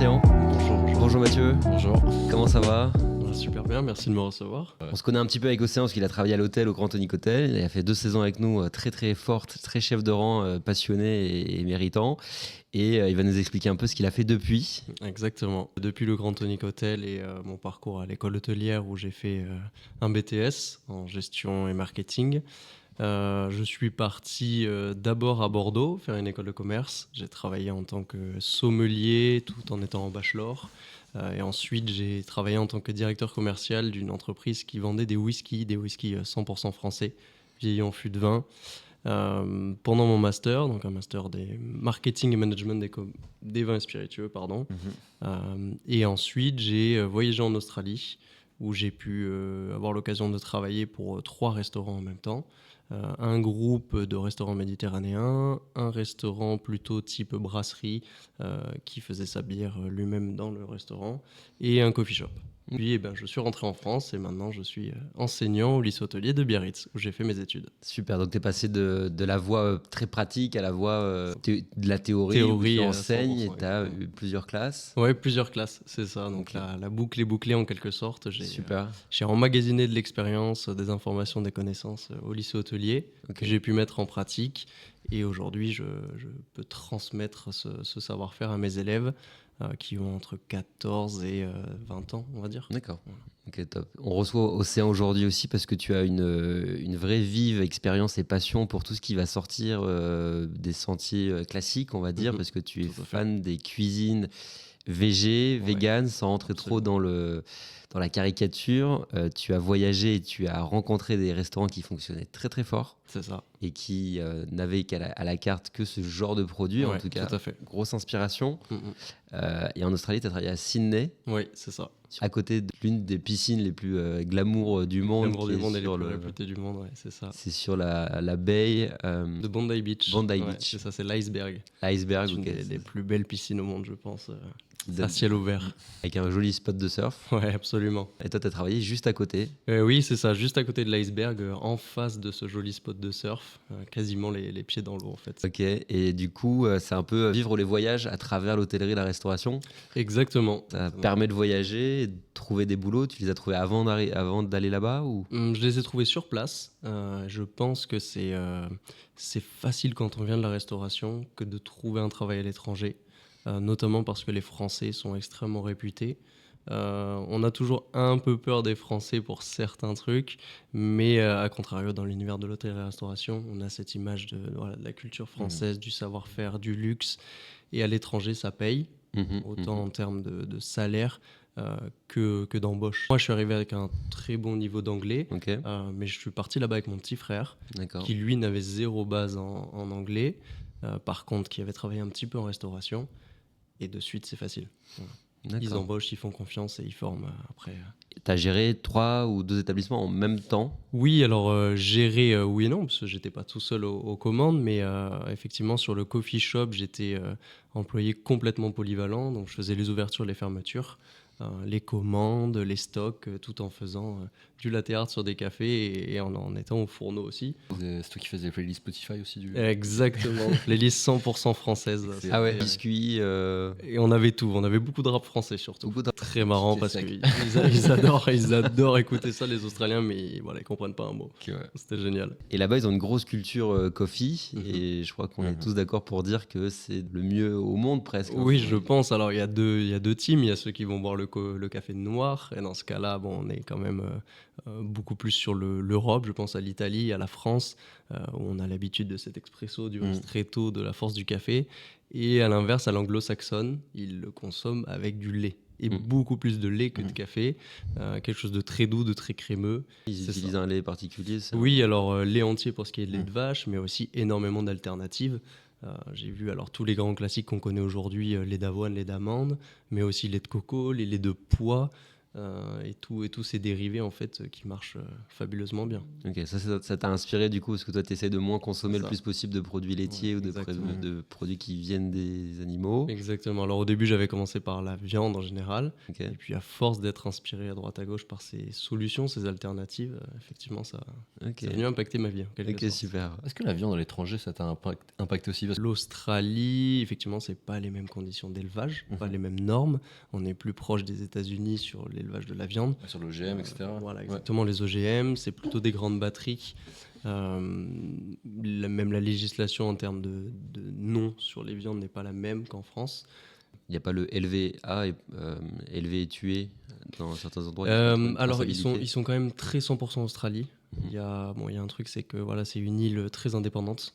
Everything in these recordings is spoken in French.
Océan. Bonjour. Bonjour Mathieu. Bonjour. Comment ça va? Super bien, merci de me recevoir. On se connaît un petit peu avec Océan parce qu'il a travaillé à l'hôtel au Grand Tonic Hotel. Il a fait 2 saisons avec nous, très très forte, très chef de rang, passionné et méritant. Et il va nous expliquer un peu ce qu'il a fait depuis. Exactement. Depuis le Grand Tonic Hotel et mon parcours à l'école hôtelière où j'ai fait un BTS en gestion et marketing. Je suis parti d'abord à Bordeaux faire une école de commerce. J'ai travaillé en tant que sommelier tout en étant en bachelor. Et ensuite, j'ai travaillé en tant que directeur commercial d'une entreprise qui vendait des whiskies 100% français, vieillis en fût de vin. Pendant mon master, donc un master des marketing et management des vins et spiritueux, pardon. Et ensuite, j'ai voyagé en Australie où j'ai pu avoir l'occasion de travailler pour 3 restaurants en même temps. Un groupe de restaurants méditerranéens, un restaurant plutôt type brasserie qui faisait sa bière lui-même dans le restaurant et un coffee shop. Puis je suis rentré en France et maintenant je suis enseignant au lycée hôtelier de Biarritz où j'ai fait mes études. Super, donc tu es passé de la voie très pratique à la voie de la théorie où tu enseignes et tu as eu plusieurs classes. Oui, plusieurs classes, c'est ça. Donc la boucle est bouclée en quelque sorte. Super. J'ai emmagasiné de l'expérience, des informations, des connaissances au lycée hôtelier que j'ai pu mettre en pratique. Et aujourd'hui, je peux transmettre ce savoir-faire à mes élèves qui ont entre 14 et 20 ans, on va dire. D'accord. Ok, top. On reçoit Océan aujourd'hui aussi parce que tu as une vraie vive expérience et passion pour tout ce qui va sortir des sentiers classiques, on va dire, parce que tu es fan des cuisines vegan, sans rentrer trop dans la caricature. Tu as voyagé et tu as rencontré des restaurants qui fonctionnaient très très fort. C'est ça. Et qui n'avaient à la carte que ce genre de produit, en tout cas. Tout à fait. Grosse inspiration. Et en Australie, tu as travaillé à Sydney. Oui, c'est ça. À côté de l'une des piscines les plus glamour du monde. Glamour du monde et les plus réputées du monde, c'est ça. C'est sur la baie de Bondi Beach. Bondi Beach. C'est ça, c'est l'iceberg. L'iceberg, c'est une des plus belles piscines au monde, je pense. À ciel ouvert. Avec un joli spot de surf. Oui, absolument. Et toi, tu as travaillé juste à côté. Oui, c'est ça, juste à côté de l'iceberg, en face de ce joli spot de surf, quasiment les pieds dans l'eau en fait. Ok, et du coup, c'est un peu vivre les voyages à travers l'hôtellerie et la restauration. Exactement. Ça permet de voyager, de trouver des boulots. Tu les as trouvés avant d'aller là-bas ou... Je les ai trouvés sur place. Je pense que c'est facile quand on vient de la restauration que de trouver un travail à l'étranger. Notamment parce que les Français sont extrêmement réputés. On a toujours un peu peur des Français pour certains trucs, mais à contrario, dans l'univers de l'hôtellerie et la restauration, on a cette image de la culture française, du savoir-faire, du luxe, et à l'étranger, ça paye, autant en termes de salaire que d'embauche. Moi, je suis arrivé avec un très bon niveau d'anglais, mais je suis parti là-bas avec mon petit frère, qui lui n'avait 0 base en anglais, par contre, qui avait travaillé un petit peu en restauration. Et de suite, c'est facile. Ils embauchent, ils font confiance et ils forment après. Tu as géré 3 ou 2 établissements en même temps? Oui, alors gérer, oui et non, parce que je n'étais pas tout seul aux commandes, mais effectivement, sur le coffee shop, j'étais employé complètement polyvalent. Donc, je faisais les ouvertures, les fermetures, les commandes, les stocks, tout en faisant du latte art sur des cafés et en étant au fourneau aussi. C'est toi qui faisais les playlists Spotify aussi Exactement, playlist 100% française. Ah ouais, biscuits. Et on avait tout, on avait beaucoup de rap français surtout. Très marrant parce qu'ils adorent écouter ça, les Australiens, mais voilà, ils comprennent pas un mot. C'était génial. Et là-bas, ils ont une grosse culture coffee, et je crois qu'on est tous d'accord pour dire que c'est le mieux au monde presque. Oui, je pense. Alors il y a deux teams, il y a ceux qui vont boire le café noir, et dans ce cas-là, on est quand même beaucoup plus sur l'Europe, je pense à l'Italie, à la France, où on a l'habitude de cet espresso, du ristretto, de la force du café. Et à l'inverse, à l'anglo-saxonne, ils le consomment avec du lait. Et beaucoup plus de lait que de café. Quelque chose de très doux, de très crémeux. Ils utilisent un lait particulier, ça? Oui, alors lait entier pour ce qui est de lait de vache, mais aussi énormément d'alternatives. J'ai vu alors tous les grands classiques qu'on connaît aujourd'hui, lait d'avoine, lait d'amande, mais aussi lait de coco, les laits de pois. et tous ces dérivés en fait qui marchent fabuleusement bien. Ok, ça t'a inspiré du coup, parce que toi, tu essaies de moins consommer le Ça. plus possible de produits laitiers Ouais, ou exactement. de produits qui viennent des animaux. Exactement. Alors au début, j'avais commencé par la viande en général. Ok, Et puis à force d'être inspiré à droite à gauche par ces solutions, ces alternatives, effectivement, ça ok, est venu impacter ma vie en quelque ok, sorte. super. Est-ce que la viande à l'étranger, ça t'a impacté aussi? L'Australie, effectivement, c'est pas les mêmes conditions d'élevage, pas les mêmes normes. On est plus proche des États-Unis sur l'élevage de la viande. Sur l'OGM, etc. Voilà, Ouais. exactement, les OGM, c'est plutôt des grandes batteries. Même la législation en termes de nom sur les viandes n'est pas la même qu'en France. Il n'y a pas le LVA, élevé et tué dans certains endroits. Il y a pas trop une Alors, traçabilité. ils sont quand même très 100% Australie. Mhm. Il y a un truc, c'est que voilà, c'est une île très indépendante,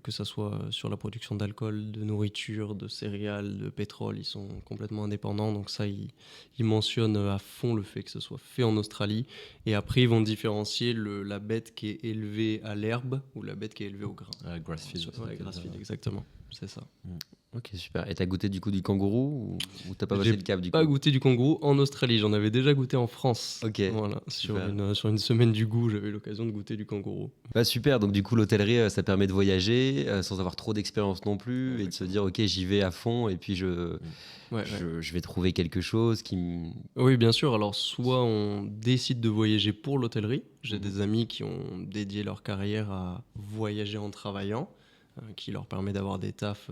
que ce soit sur la production d'alcool, de nourriture, de céréales, de pétrole, ils sont complètement indépendants. Donc ça, ils mentionnent à fond le fait que ce soit fait en Australie. Et après, ils vont différencier la bête qui est élevée à l'herbe ou la bête qui est élevée au grain. Grass-fed. Ouais, grass-fed, exactement. C'est ça. Ok, super. Et t'as goûté du coup du kangourou ou t'as pas passé J'ai le cap du pas coup? goûté du kangourou en Australie, j'en avais déjà goûté en France. Ok, Voilà, super. sur une semaine du goût, j'avais l'occasion de goûter du kangourou. Bah, super, donc du coup l'hôtellerie ça permet de voyager sans avoir trop d'expérience non plus et de se dire ok j'y vais à fond et puis Ouais, ouais. je vais trouver quelque chose qui me... Oui, bien sûr. Alors, soit on décide de voyager pour l'hôtellerie. J'ai Mhm. des amis qui ont dédié leur carrière à voyager en travaillant, qui leur permet d'avoir des tafs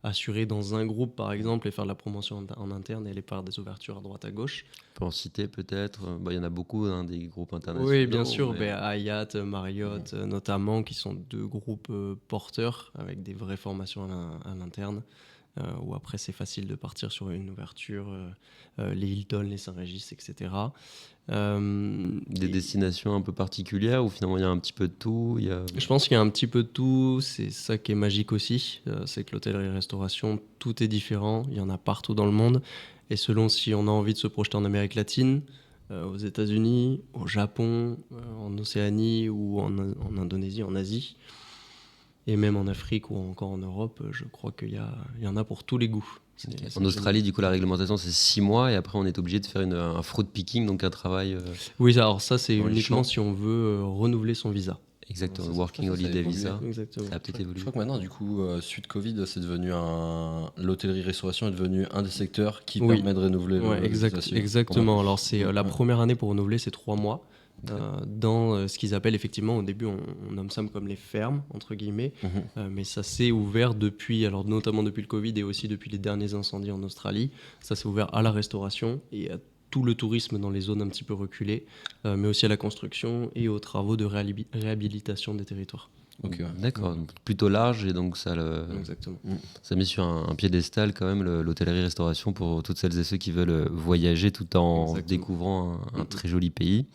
assurés dans un groupe, par exemple, et faire de la promotion en interne et aller par des ouvertures à droite à gauche. On peut en citer peut-être. Bah, il y en a beaucoup hein, des groupes internationaux. Oui, bien sûr. mais- Hyatt, Marriott, notamment, qui sont deux groupes porteurs avec des vraies formations à l'interne. Où après c'est facile de partir sur une ouverture, les Hilton, les Saint-Régis, etc. Des destinations un peu particulières où finalement il y a un petit peu de tout. Je pense qu'il y a un petit peu de tout, c'est ça qui est magique aussi, c'est que l'hôtellerie-restauration, tout est différent, il y en a partout dans le monde, et selon si on a envie de se projeter en Amérique latine, aux États-Unis, au Japon, en Océanie ou en Indonésie, en Asie, et même en Afrique ou encore en Europe, je crois il y en a pour tous les goûts. C'est En Australie, du coup, la réglementation, c'est 6 mois et après, on est obligé de faire un fruit picking, donc un travail. Oui, alors ça, c'est Dans les uniquement champs. si on veut renouveler son visa. Exactement, Ouais, ça, Working ça a Holiday évolué. Visa. Exactement. Ça a peut-être Je évolué. crois que maintenant, du coup, suite Covid, c'est devenu l'hôtellerie-restauration est devenu un des secteurs qui Oui. permet de renouveler Ouais, le visa. exactement. Alors, c'est la Ouais. première année pour renouveler, c'est 3 mois. Ok. Dans ce qu'ils appellent effectivement, au début, on nomme ça comme les fermes, entre guillemets. Mhm. Mais ça s'est ouvert depuis, alors notamment depuis le Covid et aussi depuis les derniers incendies en Australie. Ça s'est ouvert à la restauration et à tout le tourisme dans les zones un petit peu reculées, mais aussi à la construction et aux travaux de réhabilitation des territoires. Ok, ouais. D'accord, donc plutôt large et donc Exactement. ça met sur un piédestal quand même l'hôtellerie-restauration pour toutes celles et ceux qui veulent voyager tout en Exactement. découvrant un Mhm. très joli pays.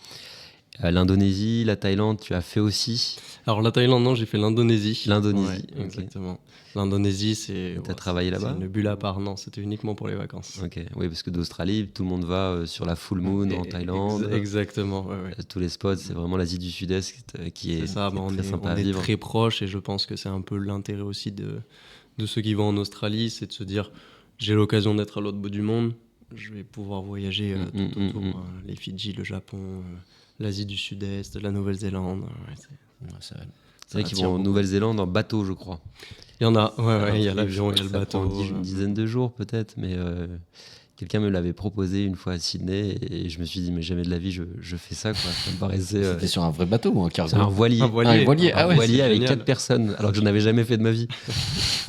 L'Indonésie, la Thaïlande, tu as fait aussi. Alors la Thaïlande, non, j'ai fait l'Indonésie. L'Indonésie, Ouais, ok. exactement. L'Indonésie, c'est. T'as travaillé c'est là-bas? une bulle à part, non, c'était uniquement pour les vacances. Ok, oui, parce que d'Australie, tout le monde va sur la full moon en Thaïlande. Exactement, ouais, ouais. Tous les spots, c'est vraiment l'Asie du Sud-Est qui est, C'est ça, qui est bah, très sympa on à est vivre. très proche et je pense que c'est un peu l'intérêt aussi de ceux qui vont en Australie, c'est de se dire j'ai l'occasion d'être à l'autre bout du monde, je vais pouvoir voyager tout autour, hein, les Fidji, le Japon, l'Asie du Sud-Est, la Nouvelle-Zélande. Ouais, Ouais, c'est vrai. C'est vrai qu'ils attire vont en beaucoup. Nouvelle-Zélande en bateau, je crois. Il y en a, ouais, il y a Un l'avion, truc, il y a le ça prend bateau. une dizaine de jours peut-être, mais quelqu'un me l'avait proposé une fois à Sydney et je me suis dit, mais jamais de la vie, je fais ça, quoi. Ça me paraissait. C'était sur un vrai bateau ou un cargo? C'est un voilier. Un voilier. Ah, un voilier. Ah ouais, voilier c'est avec génial. 4 personnes, alors que je n'avais jamais fait de ma vie.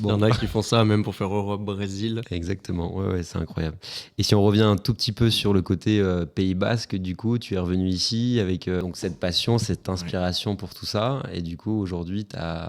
Il y en a qui font ça même pour faire Europe-Brésil. Exactement, ouais, c'est incroyable. Et si on revient un tout petit peu sur le côté Pays Basque, du coup, tu es revenu ici avec donc cette passion, cette inspiration pour tout ça. Et du coup, aujourd'hui, tu as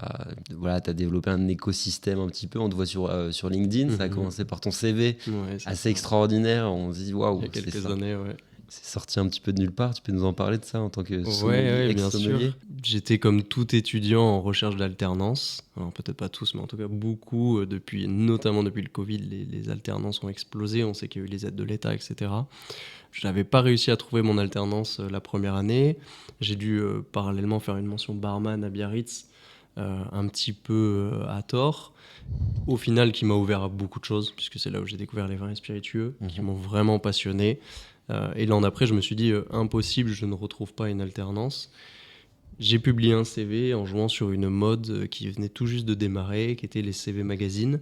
développé un écosystème un petit peu. On te voit sur LinkedIn, ça a Mhm. commencé par ton CV Ouais, c'est assez ça. extraordinaire. On se dit, waouh, Il y a quelques années, ouais. c'est sorti un petit peu de nulle part. Tu peux nous en parler de ça en tant que Ouais, bien ex-sommelier? sûr. J'étais comme tout étudiant en recherche d'alternance. Alors peut-être pas tous, mais en tout cas beaucoup. Notamment depuis le Covid, les alternances ont explosé. On sait qu'il y a eu les aides de l'État, etc. Je n'avais pas réussi à trouver mon alternance la première année. J'ai dû parallèlement faire une mention barman à Biarritz, un petit peu à tort. Au final, qui m'a ouvert à beaucoup de choses, puisque c'est là où j'ai découvert les vins et spiritueux, qui m'ont vraiment passionné. Et l'an d'après, je me suis dit, impossible, je ne retrouve pas une alternance. J'ai publié un CV en jouant sur une mode qui venait tout juste de démarrer, qui était les CV magazines,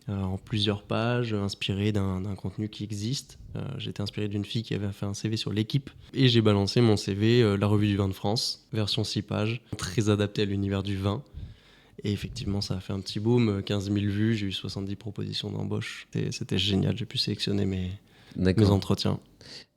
en plusieurs pages, inspiré d'un contenu qui existe. J'étais inspiré d'une fille qui avait fait un CV sur l'équipe. Et j'ai balancé mon CV, la revue du vin de France, version 6 pages, très adaptée à l'univers du vin. Et effectivement, ça a fait un petit boom, 15 000 vues, j'ai eu 70 propositions d'embauche. C'était génial, j'ai pu sélectionner mes entretiens.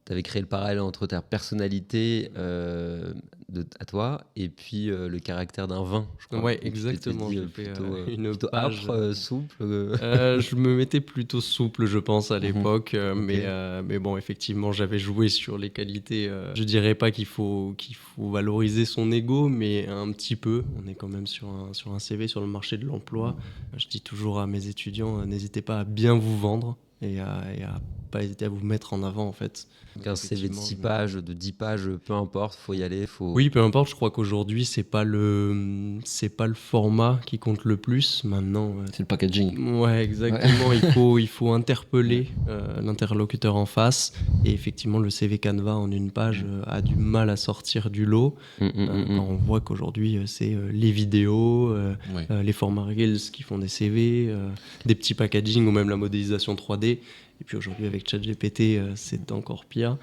Tu avais créé le parallèle entre ta personnalité à toi et puis le caractère d'un vin, je crois. Ouais, exactement. J'ai plutôt page âpre, souple. Je me mettais plutôt souple, je pense, à l'époque. Mais bon, effectivement, j'avais joué sur les qualités. Je dirais pas qu'il faut valoriser son ego, mais un petit peu. On est quand même sur un CV, sur le marché de l'emploi. Je dis toujours à mes étudiants, n'hésitez pas à bien vous vendre et à pas hésiter à vous mettre en avant, en fait. Un CV de 6 pages, de 10 pages, peu importe, faut y aller. Oui, peu importe. Je crois qu'aujourd'hui, c'est pas le format qui compte le plus. Maintenant, c'est le packaging. Ouais, exactement. Ouais. Il faut interpeller l'interlocuteur en face. Et effectivement, le CV Canva en une page a du mal à sortir du lot. Quand on voit qu'aujourd'hui, c'est les vidéos, les formats Reels qui font des CV, des petits packaging ou même la modélisation 3D. Et puis aujourd'hui, avec ChatGPT, c'est encore pire.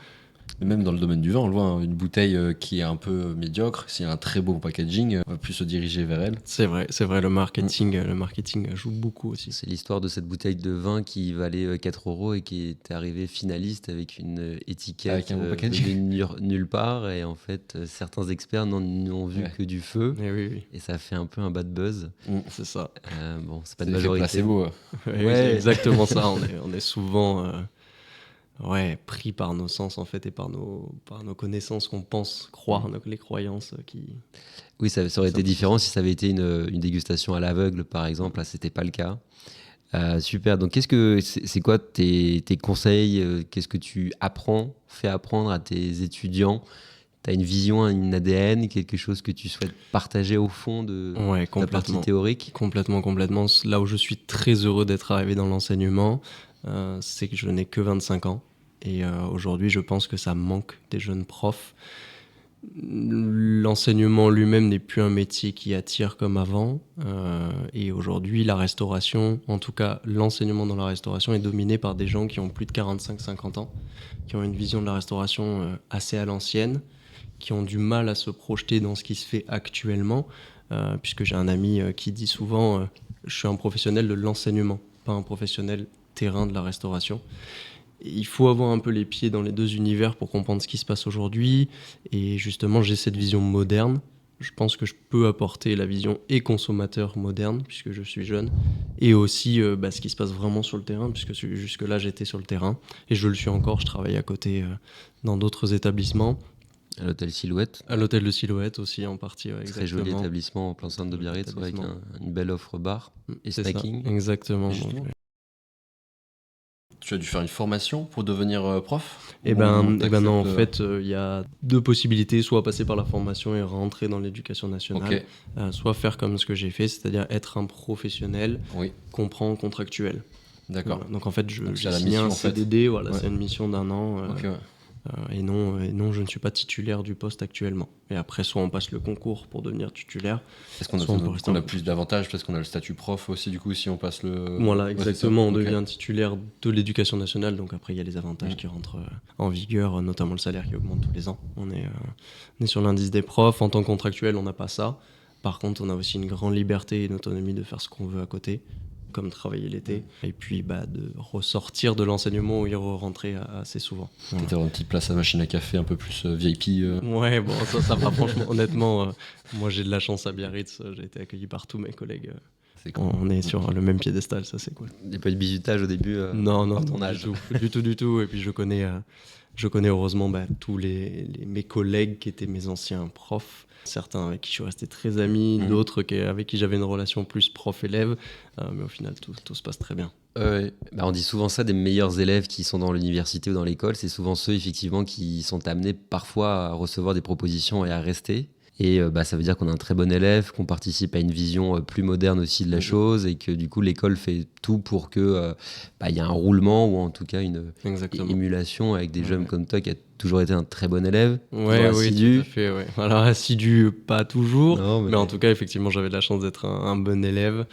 Même dans le domaine du vin, on le voit, hein, une bouteille qui est un peu médiocre, s'il y a un très beau packaging, on va plus se diriger vers elle. C'est vrai, le marketing joue beaucoup aussi. C'est l'histoire de cette bouteille de vin qui valait 4 € et qui est arrivée finaliste avec une étiquette nulle part. Et en fait, certains experts n'en ont vu que du feu. Et ça fait un peu un bad buzz. C'est ça. Bon, c'est pas de majorité. Placebo. C'est exactement ça. On est souvent... pris par nos sens en fait et par nos connaissances qu'on pense croire, les croyances qui... Oui, ça aurait été différent si ça avait été une dégustation à l'aveugle, par exemple. Là, c'était pas le cas. Super. Donc, c'est quoi tes conseils? Qu'est-ce que tu fais apprendre à tes étudiants? Tu as une vision, une ADN, quelque chose que tu souhaites partager au fond de ta partie théorique? Complètement. Là où je suis très heureux d'être arrivé dans l'enseignement, c'est que je n'ai que 25 ans. Et aujourd'hui, je pense que ça manque des jeunes profs. L'enseignement lui-même n'est plus un métier qui attire comme avant. Et aujourd'hui, la restauration, en tout cas l'enseignement dans la restauration, est dominé par des gens qui ont plus de 45-50 ans, qui ont une vision de la restauration assez à l'ancienne, qui ont du mal à se projeter dans ce qui se fait actuellement. Puisque j'ai un ami qui dit souvent je suis un professionnel de l'enseignement, pas un professionnel terrain de la restauration. Il faut avoir un peu les pieds dans les deux univers pour comprendre ce qui se passe aujourd'hui. Et justement, j'ai cette vision moderne. Je pense que je peux apporter la vision et consommateur moderne, puisque je suis jeune, et aussi ce qui se passe vraiment sur le terrain, puisque jusque-là, j'étais sur le terrain. Et je le suis encore, je travaille à côté dans d'autres établissements. À l'hôtel Silhouette. À l'hôtel de Silhouette aussi, en partie. Très joli établissement en plein centre de Biarritz, avec une belle offre bar et snacking. Ça, exactement. Tu as dû faire une formation pour devenir prof? Eh ben non, en fait, il y a deux possibilités, soit passer par la formation et rentrer dans l'éducation nationale, soit faire comme ce que j'ai fait, c'est-à-dire être un professionnel comprend contractuel. D'accord. Voilà. Donc en fait, j'ai signé un CDD, c'est une mission d'1 an. Et non, je ne suis pas titulaire du poste actuellement. Et après, soit on passe le concours pour devenir titulaire. Est-ce qu'on a plus d'avantages parce qu'on a le statut prof aussi, du coup, si on passe le... Voilà, exactement. On devient titulaire de l'éducation nationale. Donc après, il y a les avantages qui rentrent en vigueur, notamment le salaire qui augmente tous les ans. On est sur l'indice des profs. En tant que contractuel, on n'a pas ça. Par contre, on a aussi une grande liberté et une autonomie de faire ce qu'on veut à côté, comme travailler l'été, et puis de ressortir de l'enseignement ou y rentrer assez souvent. Voilà. Peut-être une petite place à machine à café un peu plus VIP. Ouais, bon, ça va, franchement, honnêtement, moi j'ai de la chance à Biarritz, j'ai été accueilli par tous mes collègues. Cool. On est sur le même piédestal, ça c'est cool. Il n'y a pas eu de bizutage au début Non, ton âge. Du tout. Et puis je connais heureusement tous mes collègues qui étaient mes anciens profs. Certains avec qui je suis resté très ami, d'autres avec qui j'avais une relation plus prof-élève, mais au final tout se passe très bien. On dit souvent ça des meilleurs élèves qui sont dans l'université ou dans l'école, c'est souvent ceux effectivement qui sont amenés parfois à recevoir des propositions et à rester. Et ça veut dire qu'on a un très bon élève, qu'on participe à une vision plus moderne aussi de la chose, et que du coup l'école fait tout pour que y ait un roulement, ou en tout cas une émulation avec des jeunes comme toi qui a toujours été un très bon élève, oui, assidu. Tout à fait, ouais. Alors assidu, pas toujours, mais en tout cas effectivement j'avais la chance d'être un bon élève.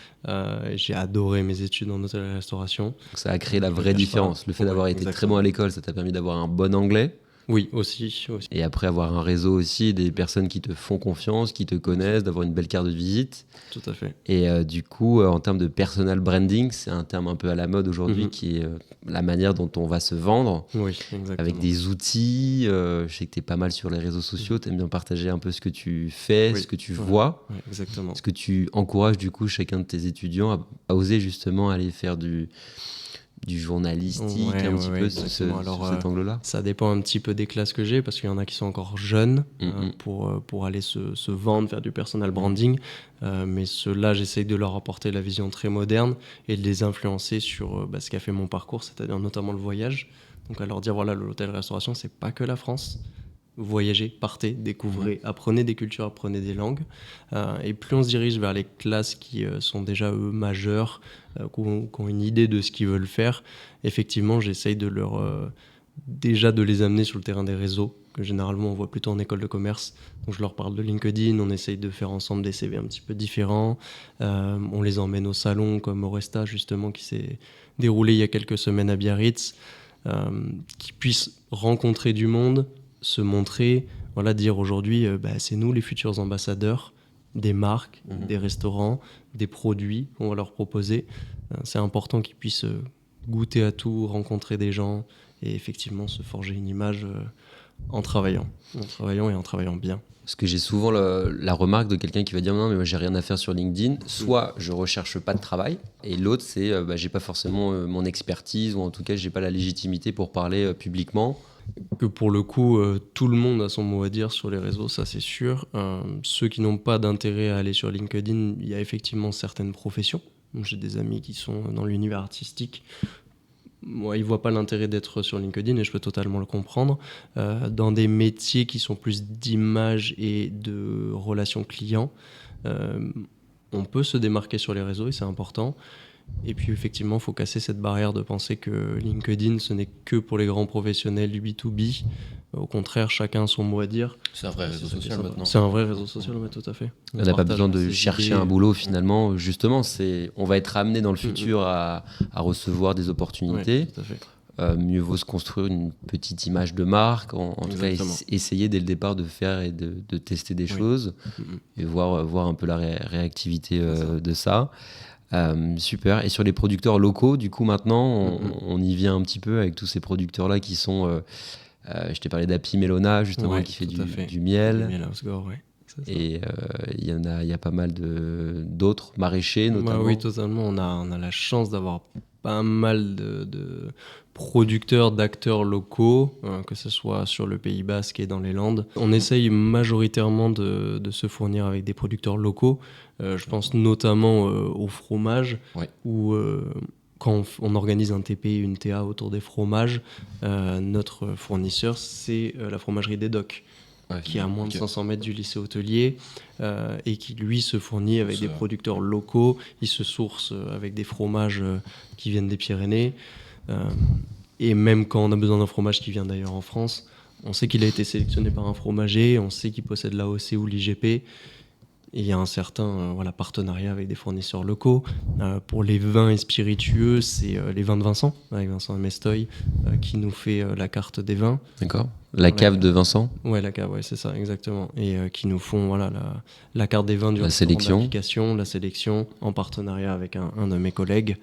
J'ai adoré mes études en hôtellerie-restauration. Donc ça a créé la vraie différence. Le fait d'avoir été très bon à l'école, ça t'a permis d'avoir un bon anglais. Oui, aussi. Et après avoir un réseau aussi, des personnes qui te font confiance, qui te connaissent, d'avoir une belle carte de visite. Tout à fait. Et du coup, en termes de personal branding, c'est un terme un peu à la mode aujourd'hui, qui est la manière dont on va se vendre. Oui, exactement. Avec des outils. Je sais que tu es pas mal sur les réseaux sociaux, tu aimes bien partager un peu ce que tu fais, ce que tu vois. Oui, exactement. Est-ce que tu encourages du coup chacun de tes étudiants à oser justement aller faire du journalistique, un petit peu sur cet angle-là? Ça dépend un petit peu des classes que j'ai, parce qu'il y en a qui sont encore jeunes pour aller se vendre, faire du personal branding. Mais ceux-là, j'essaye de leur apporter la vision très moderne et de les influencer sur ce qu'a fait mon parcours, c'est-à-dire notamment le voyage. Donc à leur dire, voilà, l'hôtellerie-restauration, c'est pas que la France. Voyagez, partez, découvrez, apprenez des cultures, apprenez des langues. Et plus on se dirige vers les classes qui sont déjà, eux, majeures, qui ont une idée de ce qu'ils veulent faire, effectivement, j'essaye de leur... déjà de les amener sur le terrain des réseaux, que généralement on voit plutôt en école de commerce. Donc je leur parle de LinkedIn, on essaye de faire ensemble des CV un petit peu différents. On les emmène au salon, comme Oresta, justement, qui s'est déroulé il y a quelques semaines à Biarritz, qui puissent rencontrer du monde, se montrer, voilà, dire aujourd'hui c'est nous les futurs ambassadeurs des marques, des restaurants, des produits qu'on va leur proposer. C'est important qu'ils puissent goûter à tout, rencontrer des gens et effectivement se forger une image en travaillant et en travaillant bien. Parce que j'ai souvent la remarque de quelqu'un qui va dire non mais moi j'ai rien à faire sur LinkedIn, soit je recherche pas de travail, et l'autre c'est j'ai pas forcément mon expertise, ou en tout cas j'ai pas la légitimité pour parler publiquement. Que pour le coup, tout le monde a son mot à dire sur les réseaux, ça c'est sûr. Ceux qui n'ont pas d'intérêt à aller sur LinkedIn, il y a effectivement certaines professions. J'ai des amis qui sont dans l'univers artistique. Moi, ils ne voient pas l'intérêt d'être sur LinkedIn, et je peux totalement le comprendre. Dans des métiers qui sont plus d'image et de relations clients, on peut se démarquer sur les réseaux et c'est important. Et puis effectivement, il faut casser cette barrière de penser que LinkedIn, ce n'est que pour les grands professionnels du B2B. Au contraire, chacun a son mot à dire. C'est un vrai réseau social maintenant. C'est un vrai réseau social, mais tout à fait. On n'a pas besoin de chercher un boulot finalement. Justement, on va être amené dans le futur à recevoir des opportunités. Oui, tout à fait. Mieux vaut se construire une petite image de marque, en tout cas essayer dès le départ de faire et de tester des choses et voir un peu la réactivité de ça. Super. Et sur les producteurs locaux, du coup maintenant on y vient un petit peu avec tous ces producteurs là qui sont je t'ai parlé d'Happy Melona justement, qui fait du miel. Du miel à Osgore, ouais. Et il y a pas mal d'autres maraîchers notamment. Oui, totalement. On a la chance d'avoir pas mal de producteurs, d'acteurs locaux, que ce soit sur le Pays Basque et dans les Landes. On essaye majoritairement de se fournir avec des producteurs locaux. Je pense notamment au fromage, où quand on organise un TP, une TA autour des fromages, notre fournisseur, c'est la fromagerie des Docks. Qui est à moins de 500 mètres du lycée hôtelier et qui, lui, se fournit avec des producteurs locaux. Il se source avec des fromages qui viennent des Pyrénées. Et même quand on a besoin d'un fromage qui vient d'ailleurs en France, on sait qu'il a été sélectionné par un fromager, on sait qu'il possède l'AOC ou l'IGP. Et il y a un certain partenariat avec des fournisseurs locaux. Pour les vins et spiritueux, c'est les vins de Vincent, avec Vincent Mestoy, qui nous fait la carte des vins. D'accord. La cave de Vincent. Ouais, la cave, c'est ça, exactement. Et qui nous font la carte des vins du sélection. La sélection, en partenariat avec un de mes collègues.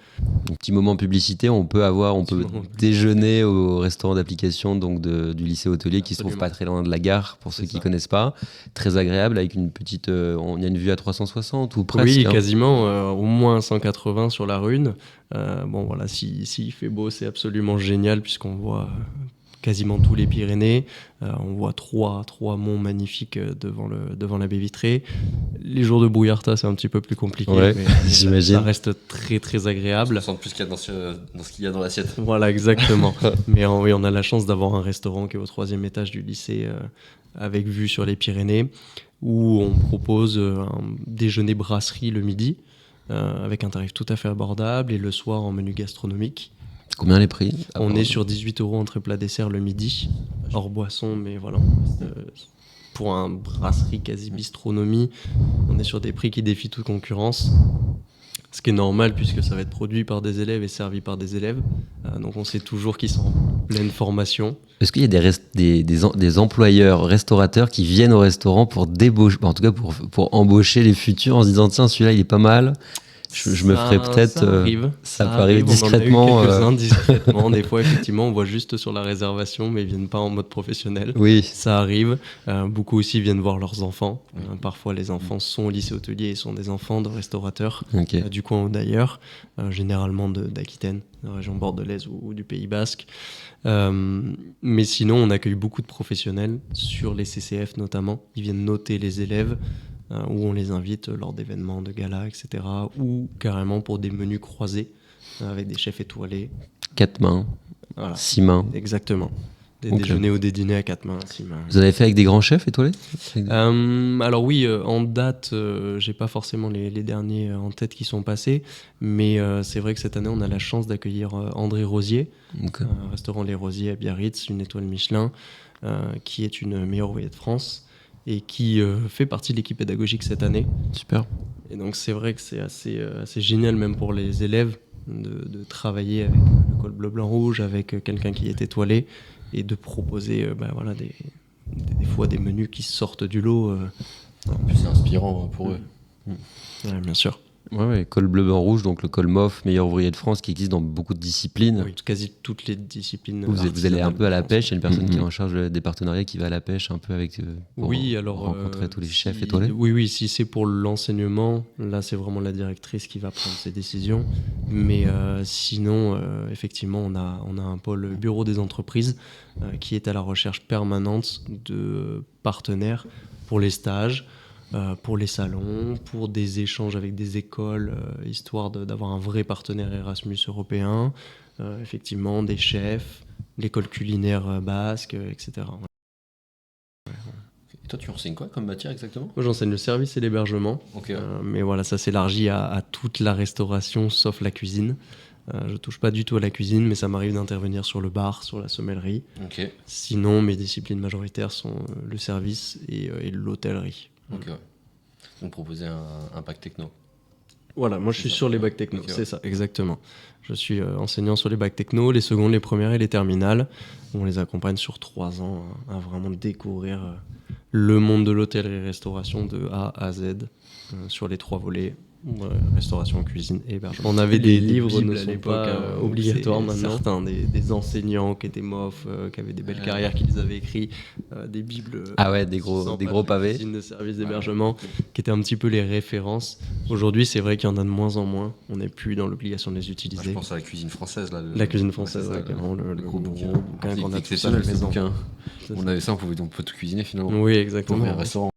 Un petit moment publicité, on peut déjeuner au restaurant d'application donc du lycée hôtelier. Absolument. Qui se trouve pas très loin de la gare, pour ceux qui connaissent pas. Très agréable, avec une petite... on y a une vue à 360 ou presque. Oui, quasiment, au moins 180 sur la Rhune. S'il fait beau, c'est absolument génial, puisqu'on voit... quasiment tous les Pyrénées. On voit trois monts magnifiques devant la baie vitrée. Les jours de brouillarta, c'est un petit peu plus compliqué, mais j'imagine. Ça reste très très agréable. On sent plus qu'il y a dans ce qu'il y a dans l'assiette. Voilà, exactement. Mais oui, on a la chance d'avoir un restaurant qui est au 3e étage du lycée avec vue sur les Pyrénées, où on propose un déjeuner brasserie le midi, avec un tarif tout à fait abordable, et le soir en menu gastronomique. Combien les prix? On est sur 18 € entre plat dessert le midi, hors boisson, mais voilà. Pour un brasserie quasi bistronomie, on est sur des prix qui défient toute concurrence. Ce qui est normal puisque ça va être produit par des élèves et servi par des élèves. Donc on sait toujours qu'ils sont en pleine formation. Est-ce qu'il y a des employeurs, restaurateurs qui viennent au restaurant pour débaucher, en tout cas pour embaucher les futurs en se disant tiens, celui-là il est pas mal, je me ferai peut-être. Ça arrive. Ça peut arriver discrètement. On en a eu quelques-uns discrètement. Des fois, effectivement, on voit juste sur la réservation, mais ils viennent pas en mode professionnel. Oui. Ça arrive. Beaucoup aussi viennent voir leurs enfants. Parfois, les enfants sont au lycée hôtelier et sont des enfants de restaurateurs du coin ou d'ailleurs, généralement d'Aquitaine, de la région bordelaise ou du Pays Basque. Mais sinon, on accueille beaucoup de professionnels sur les CCF notamment. Ils viennent noter les élèves. Où on les invite lors d'événements, de galas, etc. Ou carrément pour des menus croisés avec des chefs étoilés. 4 mains, 6 mains. Exactement. Des déjeuners ou des dîners à 4 mains, 6 mains. Vous avez fait avec des grands chefs étoilés? Alors oui, en date, j'ai pas forcément les derniers en tête qui sont passés, mais c'est vrai que cette année, on a la chance d'accueillir André Rosier, un restaurant Les Rosiers à Biarritz, une étoile Michelin, qui est une meilleure ouvrière de France. Et qui fait partie de l'équipe pédagogique cette année. Super. Et donc c'est vrai que c'est assez génial même pour les élèves de travailler avec le col bleu, blanc, rouge, avec quelqu'un qui est étoilé et de proposer des fois des menus qui sortent du lot. En plus c'est inspirant pour eux. Ouais, bien sûr. Ouais, col bleu, blanc, rouge, donc le col MOF, meilleur ouvrier de France, qui existe dans beaucoup de disciplines. Oui, quasi toutes les disciplines. Vous allez un peu à la pêche, il y a une personne qui est en charge des partenariats qui va à la pêche un peu avec pour rencontrer tous les chefs étoilés. Oui, si c'est pour l'enseignement, là c'est vraiment la directrice qui va prendre ses décisions. Mais sinon, effectivement, on a un pôle bureau des entreprises qui est à la recherche permanente de partenaires pour les stages. Pour les salons, pour des échanges avec des écoles, histoire d'avoir un vrai partenaire Erasmus européen, effectivement des chefs, l'école culinaire basque, etc. Et toi, tu enseignes quoi comme matière exactement? Moi, j'enseigne le service et l'hébergement, mais voilà, ça s'élargit à toute la restauration, sauf la cuisine. Je touche pas du tout à la cuisine, mais ça m'arrive d'intervenir sur le bar, sur la sommellerie. Sinon, mes disciplines majoritaires sont le service et l'hôtellerie. Donc proposer un bac techno. Voilà, moi je suis sur les bacs techno, c'est ça, exactement. Je suis enseignant sur les bacs techno, les secondes, les premières et les terminales. On les accompagne sur 3 ans à vraiment découvrir le monde de l'hôtellerie-restauration de A à Z sur les 3 volets. Restauration, cuisine et hébergement. On avait des livres ne sont pas obligatoires maintenant. Certains des enseignants qui étaient MOF, qui avaient des belles carrières, qui les avaient écrits, des bibles. Des gros pavés. Cuisine de service d'hébergement, qui étaient un petit peu les références. Aujourd'hui, c'est vrai qu'il y en a de moins en moins. On n'est plus dans l'obligation de les utiliser. Je pense à la cuisine française là. La cuisine française, le gros bouquin qu'on a tous à la maison. On avait ça, on peut tout cuisiner finalement. Oui, exactement. Un restaurant.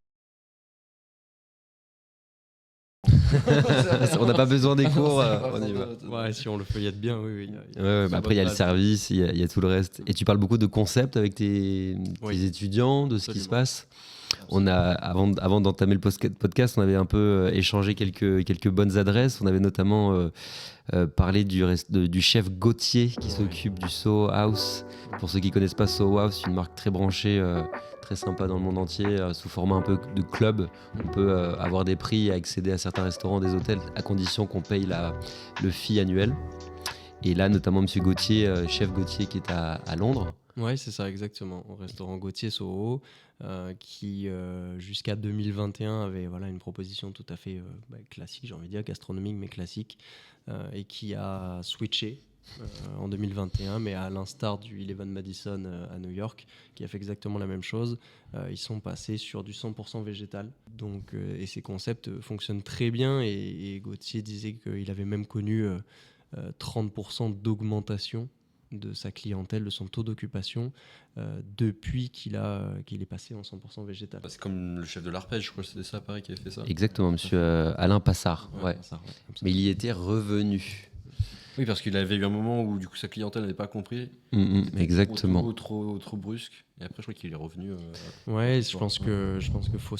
On n'a pas besoin des cours, on y va. Ouais, si on le feuillette bien, oui. Après, il y a le service, il y a tout le reste. Et tu parles beaucoup de concepts avec tes étudiants, de ce qui se passe. On a, avant d'entamer le podcast, on avait un peu échangé quelques bonnes adresses. On avait notamment parlé du chef Gauthier qui s'occupe du Soho House. Pour ceux qui ne connaissent pas Soho House, une marque très branchée, très sympa dans le monde entier, sous format un peu de club. On peut avoir des prix et accéder à certains restaurants, des hôtels, à condition qu'on paye le fee annuel. Et là, notamment Monsieur Gauthier, chef Gauthier qui est à Londres. Oui, c'est ça, exactement. Au restaurant Gauthier Soho, qui jusqu'à 2021 avait une proposition tout à fait classique, j'ai envie de dire, gastronomique, mais classique, et qui a switché en 2021, mais à l'instar du Eleven Madison à New York, qui a fait exactement la même chose. Ils sont passés sur du 100% végétal. Donc, et ces concepts fonctionnent très bien, et Gauthier disait qu'il avait même connu 30% d'augmentation de sa clientèle, de son taux d'occupation, depuis qu'il est passé en 100% végétal. C'est comme le chef de l'arpège, je crois que c'était ça, pareil, qui avait fait ça. Exactement, monsieur Alain Passard. Passard, mais il y était revenu. Oui, parce qu'il avait eu un moment où du coup sa clientèle n'avait pas compris. Exactement. Trop brusque. Et après, je crois qu'il est revenu. Je pense que faut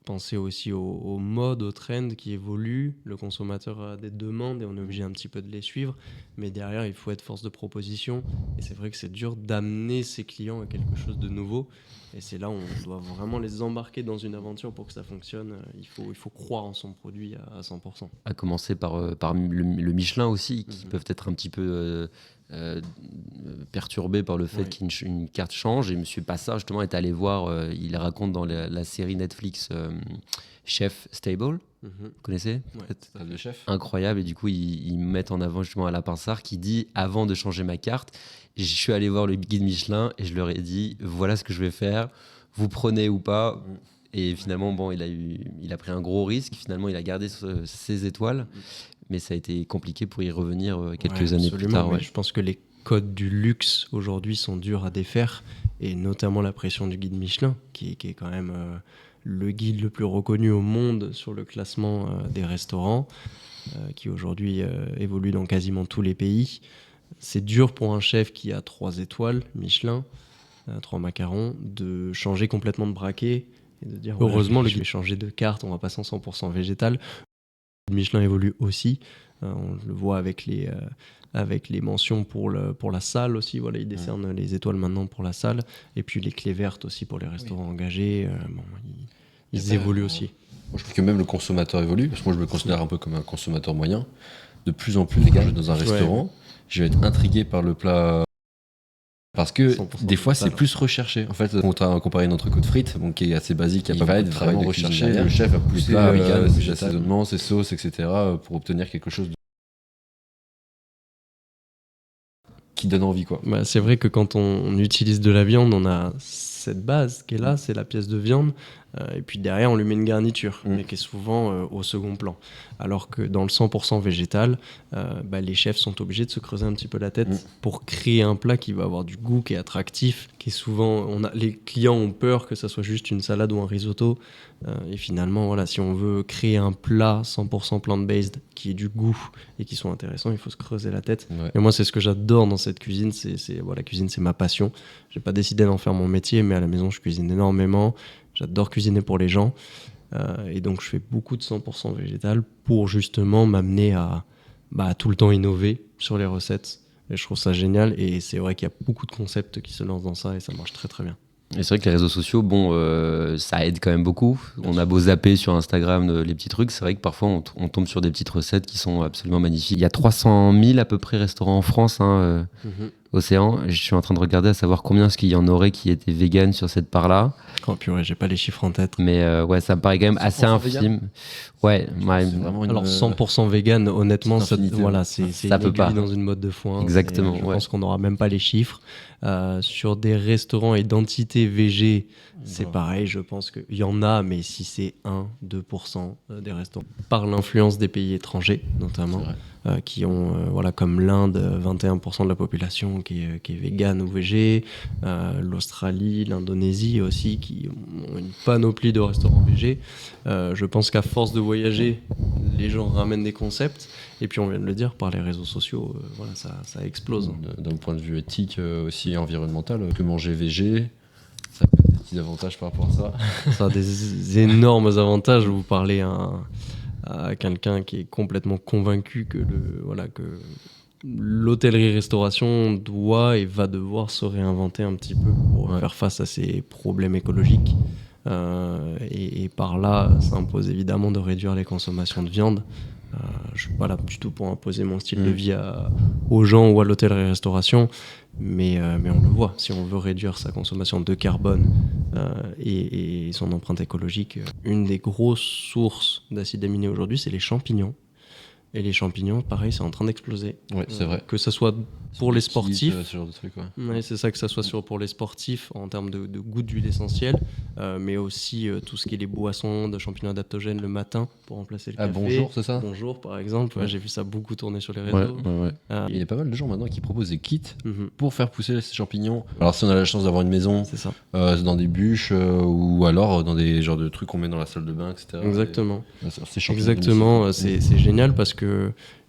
penser aussi aux modes, aux trends qui évoluent. Le consommateur a des demandes et on est obligé un petit peu de les suivre. Mais derrière, il faut être force de proposition. Et c'est vrai que c'est dur d'amener ses clients à quelque chose de nouveau. Et c'est là où on doit vraiment les embarquer dans une aventure pour que ça fonctionne. Il faut croire en son produit à 100%. À commencer par le Michelin aussi, qui peuvent être un petit peu perturbés par le fait qu'une carte change. Et M. Passard, justement, est allé voir, il raconte dans la série Netflix Chef Stable. Vous connaissez Stable de chef. Incroyable. Et du coup, ils mettent en avant justement Alain Passard qui dit, avant de changer ma carte, je suis allé voir le guide Michelin et je leur ai dit, voilà ce que je vais faire, vous prenez ou pas. Et finalement, bon, il a pris un gros risque. Finalement, il a gardé ses étoiles. Mais ça a été compliqué pour y revenir quelques années plus tard. Je pense que les codes du luxe aujourd'hui sont durs à défaire. Et notamment la pression du guide Michelin, qui est quand même le guide le plus reconnu au monde sur le classement des restaurants, qui aujourd'hui évolue dans quasiment tous les pays. C'est dur pour un chef qui a 3 étoiles Michelin, 3 macarons, de changer complètement de braquet et de dire heureusement le guide va changer de carte, on va passer en 100% végétal. Michelin évolue aussi, on le voit avec les mentions pour la salle aussi, voilà, ils décernent les étoiles maintenant pour la salle, et puis les clés vertes aussi pour les restaurants engagés, ils évoluent aussi. Moi, je trouve que même le consommateur évolue, parce que moi je me considère un peu comme un consommateur moyen. De plus en plus, les gars, je vais dans un restaurant, je vais être intrigué par le plat. Parce que des fois, c'est plus recherché. En fait, on t'a comparé une entrecôte frites, bon, qui est assez basique, il va être vraiment recherché. Le chef a poussé ses assaisonnements, ses sauces, etc. pour obtenir quelque chose qui donne envie, quoi. Bah, c'est vrai que quand on utilise de la viande, on a cette base qui est là, c'est la pièce de viande. Et puis derrière, on lui met une garniture, mais qui est souvent au second plan. Alors que dans le 100% végétal, les chefs sont obligés de se creuser un petit peu la tête pour créer un plat qui va avoir du goût, qui est attractif, qui est souvent... les clients ont peur que ça soit juste une salade ou un risotto. Et finalement, voilà, si on veut créer un plat 100% plant-based qui ait du goût et qui soit intéressant, il faut se creuser la tête. Et moi, c'est ce que j'adore dans cette cuisine. La cuisine, c'est ma passion. J'ai pas décidé d'en faire mon métier, mais à la maison, je cuisine énormément. J'adore cuisiner pour les gens. Et donc, je fais beaucoup de 100% végétal pour justement m'amener à tout le temps innover sur les recettes. Et je trouve ça génial. Et c'est vrai qu'il y a beaucoup de concepts qui se lancent dans ça et ça marche très, très bien. Et c'est vrai que les réseaux sociaux, ça aide quand même beaucoup. On a beau zapper sur Instagram les petits trucs, c'est vrai que parfois on tombe sur des petites recettes qui sont absolument magnifiques. Il y a 300 000 à peu près restaurants en France, Océan. Je suis en train de regarder à savoir combien est-ce qu'il y en aurait qui étaient véganes sur cette part-là. Oh purée, j'ai pas les chiffres en tête. Mais ça me paraît quand même assez infime. Ouais, alors 100% vegan, honnêtement, ça peut pas dans une mode de foin. Exactement. Je pense qu'on n'aura même pas les chiffres. Sur des restaurants et d'entités VG, c'est pareil. Je pense qu'il y en a, mais si c'est 1-2% des restaurants, par l'influence des pays étrangers, notamment, qui ont, comme l'Inde, 21% de la population qui est végane ou végé, l'Australie, l'Indonésie aussi, qui ont une panoplie de restaurants végé. Je pense qu'à force de voyager, les gens ramènent des concepts. Et puis on vient de le dire, par les réseaux sociaux, ça explose. D'un point de vue éthique aussi environnemental, que manger végé, ça peut être des petits avantages par rapport à ça. Ça a des énormes avantages. Vous parlez à quelqu'un qui est complètement convaincu que l'hôtellerie-restauration doit et va devoir se réinventer un petit peu pour faire face à ces problèmes écologiques. Et par là, ça impose évidemment de réduire les consommations de viande. Je ne suis pas là du tout pour imposer mon style de vie aux gens ou à l'hôtellerie-restauration, mais on le voit, si on veut réduire sa consommation de carbone et son empreinte écologique, une des grosses sources d'acides aminés aujourd'hui, c'est les champignons. Et les champignons, pareil, c'est en train d'exploser. Ouais, c'est vrai. Que ce soit pour les sportifs, ce genre de truc, c'est ça, que ça soit pour les sportifs en termes de goût d'huile essentielle, mais aussi tout ce qui est les boissons de champignons adaptogènes le matin pour remplacer le café. Bonjour, c'est ça ? Bonjour, par exemple. J'ai vu ça beaucoup tourner sur les réseaux. Il y a pas mal de gens maintenant qui proposent des kits pour faire pousser ces champignons. Alors si on a la chance d'avoir une maison, c'est ça. Dans des bûches ou alors dans des genres de trucs qu'on met dans la salle de bain, etc. Exactement. Exactement. C'est génial parce que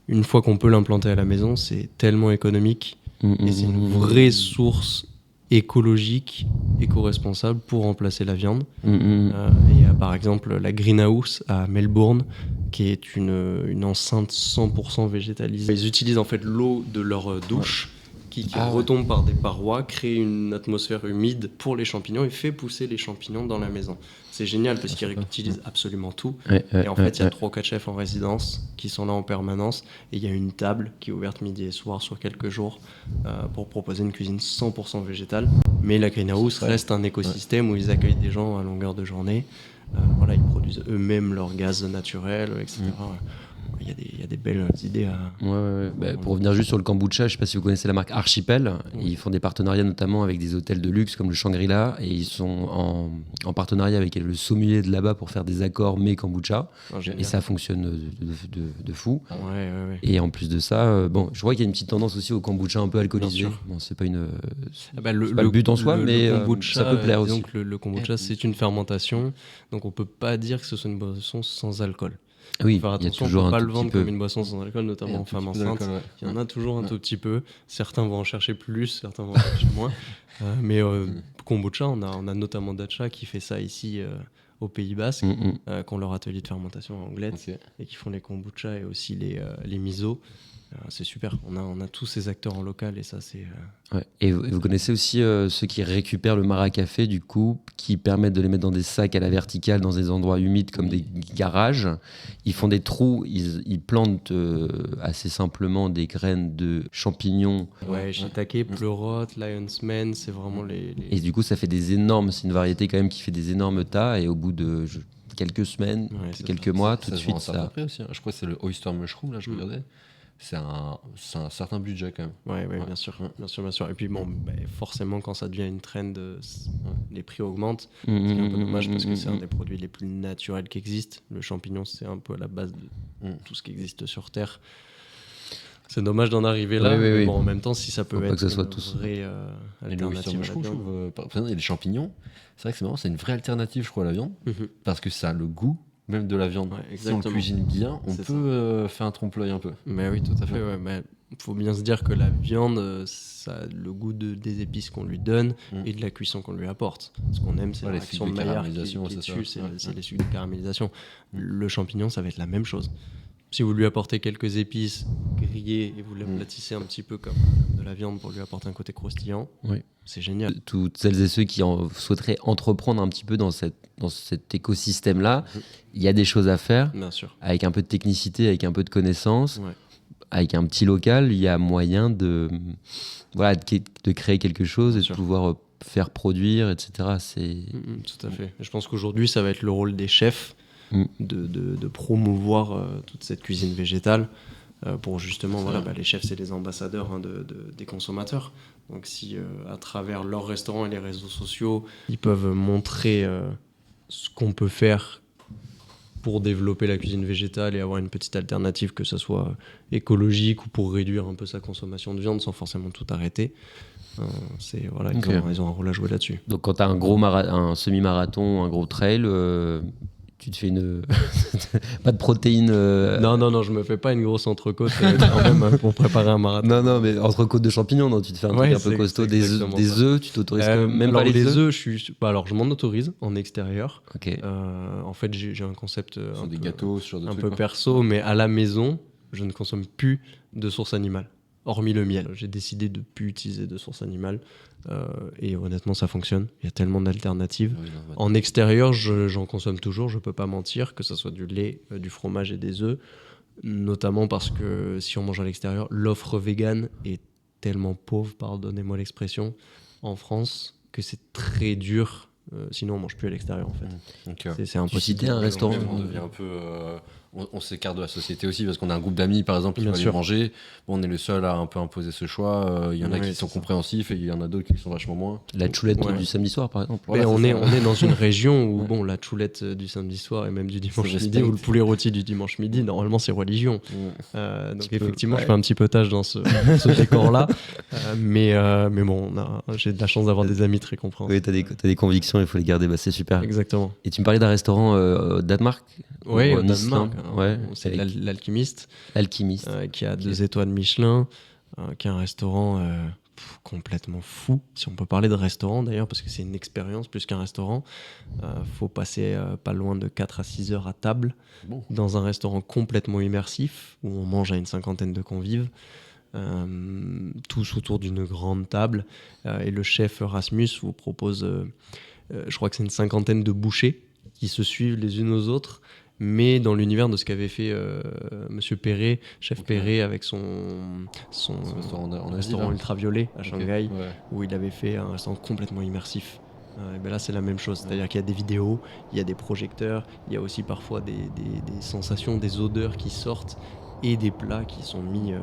une fois qu'on peut l'implanter à la maison, c'est tellement économique et c'est une vraie source écologique, éco-responsable pour remplacer la viande. Et par exemple la Greenhouse à Melbourne, qui est une enceinte 100% végétalisée. Ils utilisent en fait l'eau de leur douche qui retombe par des parois, crée une atmosphère humide pour les champignons et fait pousser les champignons dans la maison. C'est génial parce qu'ils réutilisent absolument tout. Et en fait, il y a 3 ou 4 chefs en résidence qui sont là en permanence. Et il y a une table qui est ouverte midi et soir sur quelques jours pour proposer une cuisine 100% végétale. Mais la Greenhouse reste un écosystème où ils accueillent des gens à longueur de journée. Voilà, ils produisent eux-mêmes leur gaz naturel, etc. Il y a des belles idées à... Pour revenir juste sur le kombucha, je ne sais pas si vous connaissez la marque Archipel. Ils font des partenariats notamment avec des hôtels de luxe comme le Shangri-La, et ils sont en partenariat avec le sommelier de là-bas pour faire des accords mets kombucha. Et ça fonctionne de fou. Et en plus de ça, je vois qu'il y a une petite tendance aussi au kombucha un peu alcoolisé. Bon, c'est pas pas le but en soi, mais ça peut plaire aussi. Donc le kombucha, c'est une fermentation, donc on peut pas dire que ce soit une boisson sans alcool. Oui, faire attention, on ne peut pas le vendre comme une boisson sans alcool, notamment en femme enceinte. Il y en a toujours un tout petit peu. Certains vont en chercher plus, certains vont en chercher moins. Mais kombucha, on a notamment Dacha qui fait ça ici au Pays Basque, qui ont leur atelier de fermentation à Anglette et qui font les kombucha et aussi les miso. C'est super, on a tous ces acteurs en local et ça c'est... Et vous connaissez aussi ceux qui récupèrent le maracafé du coup, qui permettent de les mettre dans des sacs à la verticale dans des endroits humides comme des garages. Ils font des trous, ils plantent assez simplement des graines de champignons. Shiitake, pleurote, lion's mane, c'est vraiment les... Et du coup ça fait des énormes, c'est une variété quand même qui fait des énormes tas, et au bout de quelques semaines, quelques mois, tout de suite ça... Après aussi, hein. Je crois que c'est le oyster mushroom, là je regardais. C'est un certain budget quand même. Bien sûr. Et puis forcément quand ça devient une trend, les prix augmentent. C'est un peu dommage parce que c'est un des produits les plus naturels qui existent. Le champignon, c'est un peu à la base de tout ce qui existe sur Terre. C'est dommage d'en arriver là. Mais en même temps, si ça peut être une vraie alternative à la viande. Et les champignons, c'est vrai que c'est marrant, c'est une vraie alternative, je crois, à la viande, parce que ça a le goût même de la viande. Si on le cuisine bien, on peut faire un trompe-l'œil un peu. Mais oui, tout à fait. Mais faut bien se dire que la viande, ça a le goût des épices qu'on lui donne et de la cuisson qu'on lui apporte. Ce qu'on aime, c'est la réaction de Maillard qui est dessus, c'est les sucres de caramélisation. Le champignon, ça va être la même chose. Si vous lui apportez quelques épices grillées et vous l'aplatissez un petit peu comme de la viande pour lui apporter un côté croustillant, c'est génial. Toutes celles et ceux qui souhaiteraient entreprendre un petit peu dans cet écosystème-là, il y a des choses à faire. Bien sûr. Avec un peu de technicité, avec un peu de connaissances, avec un petit local, il y a moyen de créer quelque chose et de pouvoir faire produire, etc. Tout à fait. Je pense qu'aujourd'hui, ça va être le rôle des chefs de promouvoir toute cette cuisine végétale pour justement, les chefs, c'est les ambassadeurs des consommateurs. Donc si à travers leurs restaurants et les réseaux sociaux, ils peuvent montrer ce qu'on peut faire pour développer la cuisine végétale et avoir une petite alternative, que ce soit écologique ou pour réduire un peu sa consommation de viande sans forcément tout arrêter. Ils ont un rôle à jouer là-dessus. Donc quand tu as un semi-marathon, un gros trail, tu te fais pas de protéines Non, je me fais pas une grosse entrecôte quand même pour préparer un marathon. Non, mais entrecôte de champignons, non, tu te fais un truc un peu costaud, des œufs, tu t'autorises même pas les œufs. Je m'en autorise en extérieur. En fait, j'ai un concept des gâteaux, un peu perso, mais à la maison, je ne consomme plus de source animale. Hormis le miel, j'ai décidé de ne plus utiliser de source animale et honnêtement ça fonctionne, il y a tellement d'alternatives. En extérieur, j'en consomme toujours, je ne peux pas mentir, que ce soit du lait, du fromage et des œufs, notamment parce que si on mange à l'extérieur, l'offre végane est tellement pauvre, pardonnez-moi l'expression, en France, que c'est très dur. Sinon on mange plus à l'extérieur en fait. C'est impossible. Citer un restaurant, on devient un peu on s'écarte de la société aussi parce qu'on a un groupe d'amis par exemple qui va aller manger. Bon, on est le seul à un peu imposer ce choix. Il y en a qui sont compréhensifs et il y en a d'autres qui sont vachement moins. La choulette du samedi soir par exemple. On est dans une région où la choulette du samedi soir et même du dimanche midi ou le poulet rôti du dimanche midi, normalement c'est religion. Donc effectivement je fais un petit peu tâche dans ce décor là. Mais bon, j'ai de la chance d'avoir des amis très compréhensifs. Oui, t'as des convictions, il faut les garder, c'est super. Exactement. Et tu me parlais d'un restaurant au Danemark. Oui, au Danemark. C'est l'Alchimiste. L'Alchimiste. Qui a 2 étoiles Michelin, qui est un restaurant complètement fou, si on peut parler de restaurant d'ailleurs, parce que c'est une expérience plus qu'un restaurant. Faut passer pas loin de 4 à 6 heures à table, dans un restaurant complètement immersif, où on mange à une 50aine de convives, tous autour d'une grande table, et le chef Rasmus vous propose, je crois que c'est une 50aine de bouchées qui se suivent les unes aux autres, mais dans l'univers de ce qu'avait fait Monsieur Perret, chef Perret, avec son restaurant ultraviolet à Shanghai, où il avait fait un restaurant complètement immersif. Et ben là, c'est la même chose, c'est-à-dire qu'il y a des vidéos, il y a des projecteurs, il y a aussi parfois des sensations, des odeurs qui sortent, et des plats qui sont mis...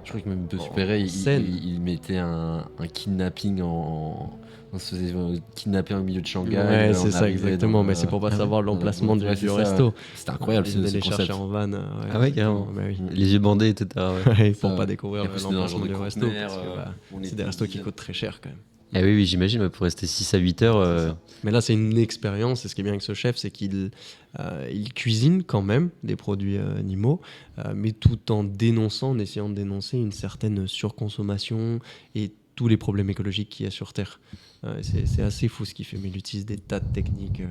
je crois que même Monsieur Perret, il mettait un kidnapping on se faisait kidnapper au milieu de Shanghai. Ouais, c'est ça, exactement. Mais c'est pour pas savoir l'emplacement du resto. C'était incroyable, ce concept. Les chercher en van. Ah ouais, carrément. Les yeux bandés, etc. Pour pas découvrir l'emplacement du resto. C'est des restos qui coûtent très cher quand même. Ah oui, j'imagine, pour rester 6 à 8 heures. Mais là, c'est une expérience. Et ce qui est bien avec ce chef, c'est qu'il cuisine quand même des produits animaux, mais tout en essayant de dénoncer une certaine surconsommation et tous les problèmes écologiques qu'il y a sur Terre. C'est assez fou ce qu'il fait, mais il utilise des tas de techniques,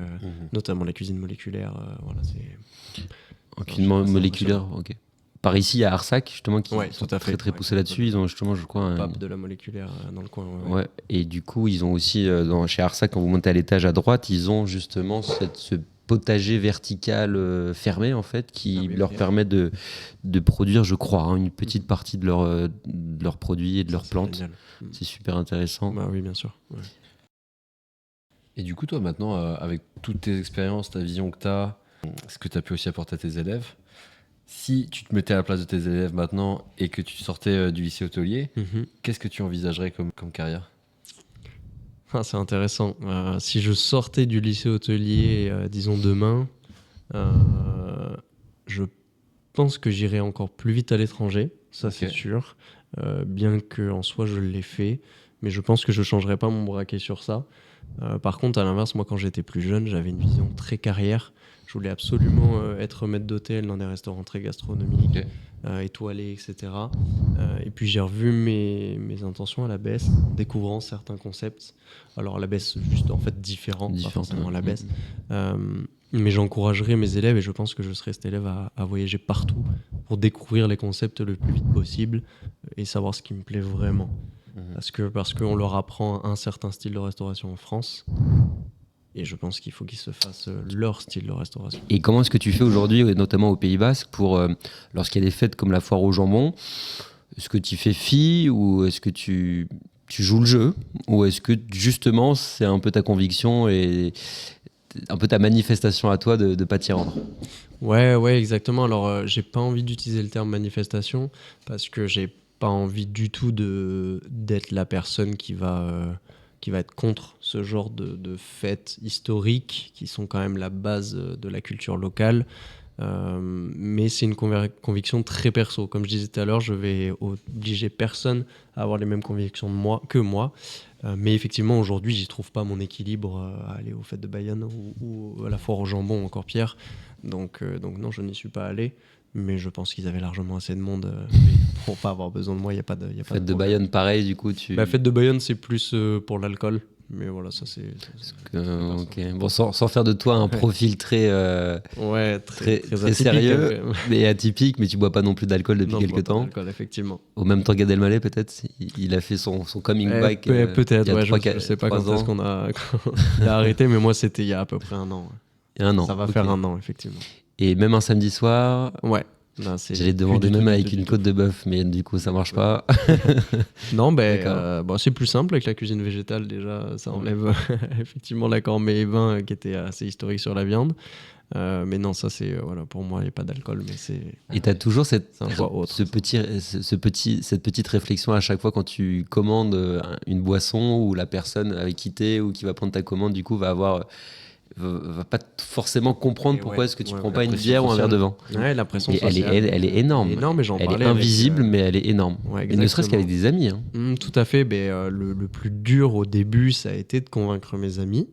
notamment la cuisine moléculaire. Moléculaire, ok. Par ici, à Arsac, justement, qui sont très poussés là-dessus. Ils ont justement, je crois, un pape de la moléculaire dans le coin. Ouais. Et du coup, ils ont aussi, chez Arsac, quand vous montez à l'étage à droite, ils ont justement ce potager vertical fermé, en fait, qui leur permet de produire, je crois, une petite partie de leurs produits et de leurs plantes. Génial. C'est super intéressant. Bah oui, bien sûr. Ouais. Et du coup, toi, maintenant, avec toutes tes expériences, ta vision que tu as, ce que tu as pu aussi apporter à tes élèves, si tu te mettais à la place de tes élèves maintenant et que tu sortais du lycée hôtelier, qu'est-ce que tu envisagerais comme carrière ? C'est intéressant. Si je sortais du lycée hôtelier, disons demain, je pense que j'irais encore plus vite à l'étranger, ça c'est sûr. Bien qu'en soi je l'ai fait, mais je pense que je ne changerais pas mon braquet sur ça. Par contre, à l'inverse, moi quand j'étais plus jeune, j'avais une vision très carrière. Je voulais absolument être maître d'hôtel dans des restaurants très gastronomiques, étoilés, etc. Et puis j'ai revu mes intentions à la baisse en découvrant certains concepts. Alors à la baisse, juste en fait différents, pas forcément à la baisse. Mais j'encouragerais mes élèves, et je pense que je serais cet élève à voyager partout pour découvrir les concepts le plus vite possible et savoir ce qui me plaît vraiment. Parce qu'on leur apprend un certain style de restauration en France. Et je pense qu'il faut qu'ils se fassent leur style de restauration. Et comment est-ce que tu fais aujourd'hui, notamment au Pays Basque, pour lorsqu'il y a des fêtes comme la foire au jambon, est-ce que tu fais fi ou est-ce que tu joues le jeu, ou est-ce que justement c'est un peu ta conviction et un peu ta manifestation à toi de ne pas t'y rendre ? Ouais, exactement. Alors, j'ai pas envie d'utiliser le terme manifestation parce que j'ai pas envie du tout d'être la personne qui va être contre ce genre de fêtes historiques qui sont quand même la base de la culture locale. Mais c'est une conviction très perso. Comme je disais tout à l'heure, je vais obliger personne à avoir les mêmes convictions que moi. Mais effectivement, aujourd'hui, j'y trouve pas mon équilibre à aller aux fêtes de Bayonne ou à la foire au jambon, encore pire. Donc non, je n'y suis pas allé. Mais je pense qu'ils avaient largement assez de monde pour pas avoir besoin de moi. Il y a pas de fête de Bayonne, pareil, du coup. Fête de Bayonne, c'est plus pour l'alcool. Mais voilà, ça c'est ok. Bon, sans faire de toi un profil très sérieux, mais atypique, mais tu bois pas non plus d'alcool depuis quelques temps. D'alcool, effectivement. Au même temps, Gad Elmaleh, peut-être, il a fait son coming back. Peut-être, je sais pas quand est-ce qu'on a arrêté, mais moi c'était il y a à peu près un an. Il y a un an. Ça va faire un an, effectivement. Et même un samedi soir. Ouais. J'allais te demander même avec une côte de bœuf, mais du coup ça marche pas. Non, c'est plus simple avec la cuisine végétale déjà, ça enlève effectivement la cornée et vin qui était assez historique sur la viande. Mais non, ça c'est pour moi il n'y a pas d'alcool, mais c'est. Et tu as toujours cette petite réflexion à chaque fois quand tu commandes une boisson où la personne avec qui t'es ou qui va prendre ta commande du coup va pas forcément comprendre pourquoi est-ce que tu prends pas une bière ou un verre de vin. Ouais, la pression sociale. Elle est énorme. Elle est invisible, mais elle est énorme. Et ne serait-ce qu'avec des amis. Tout à fait. Le plus dur au début, ça a été de convaincre mes amis.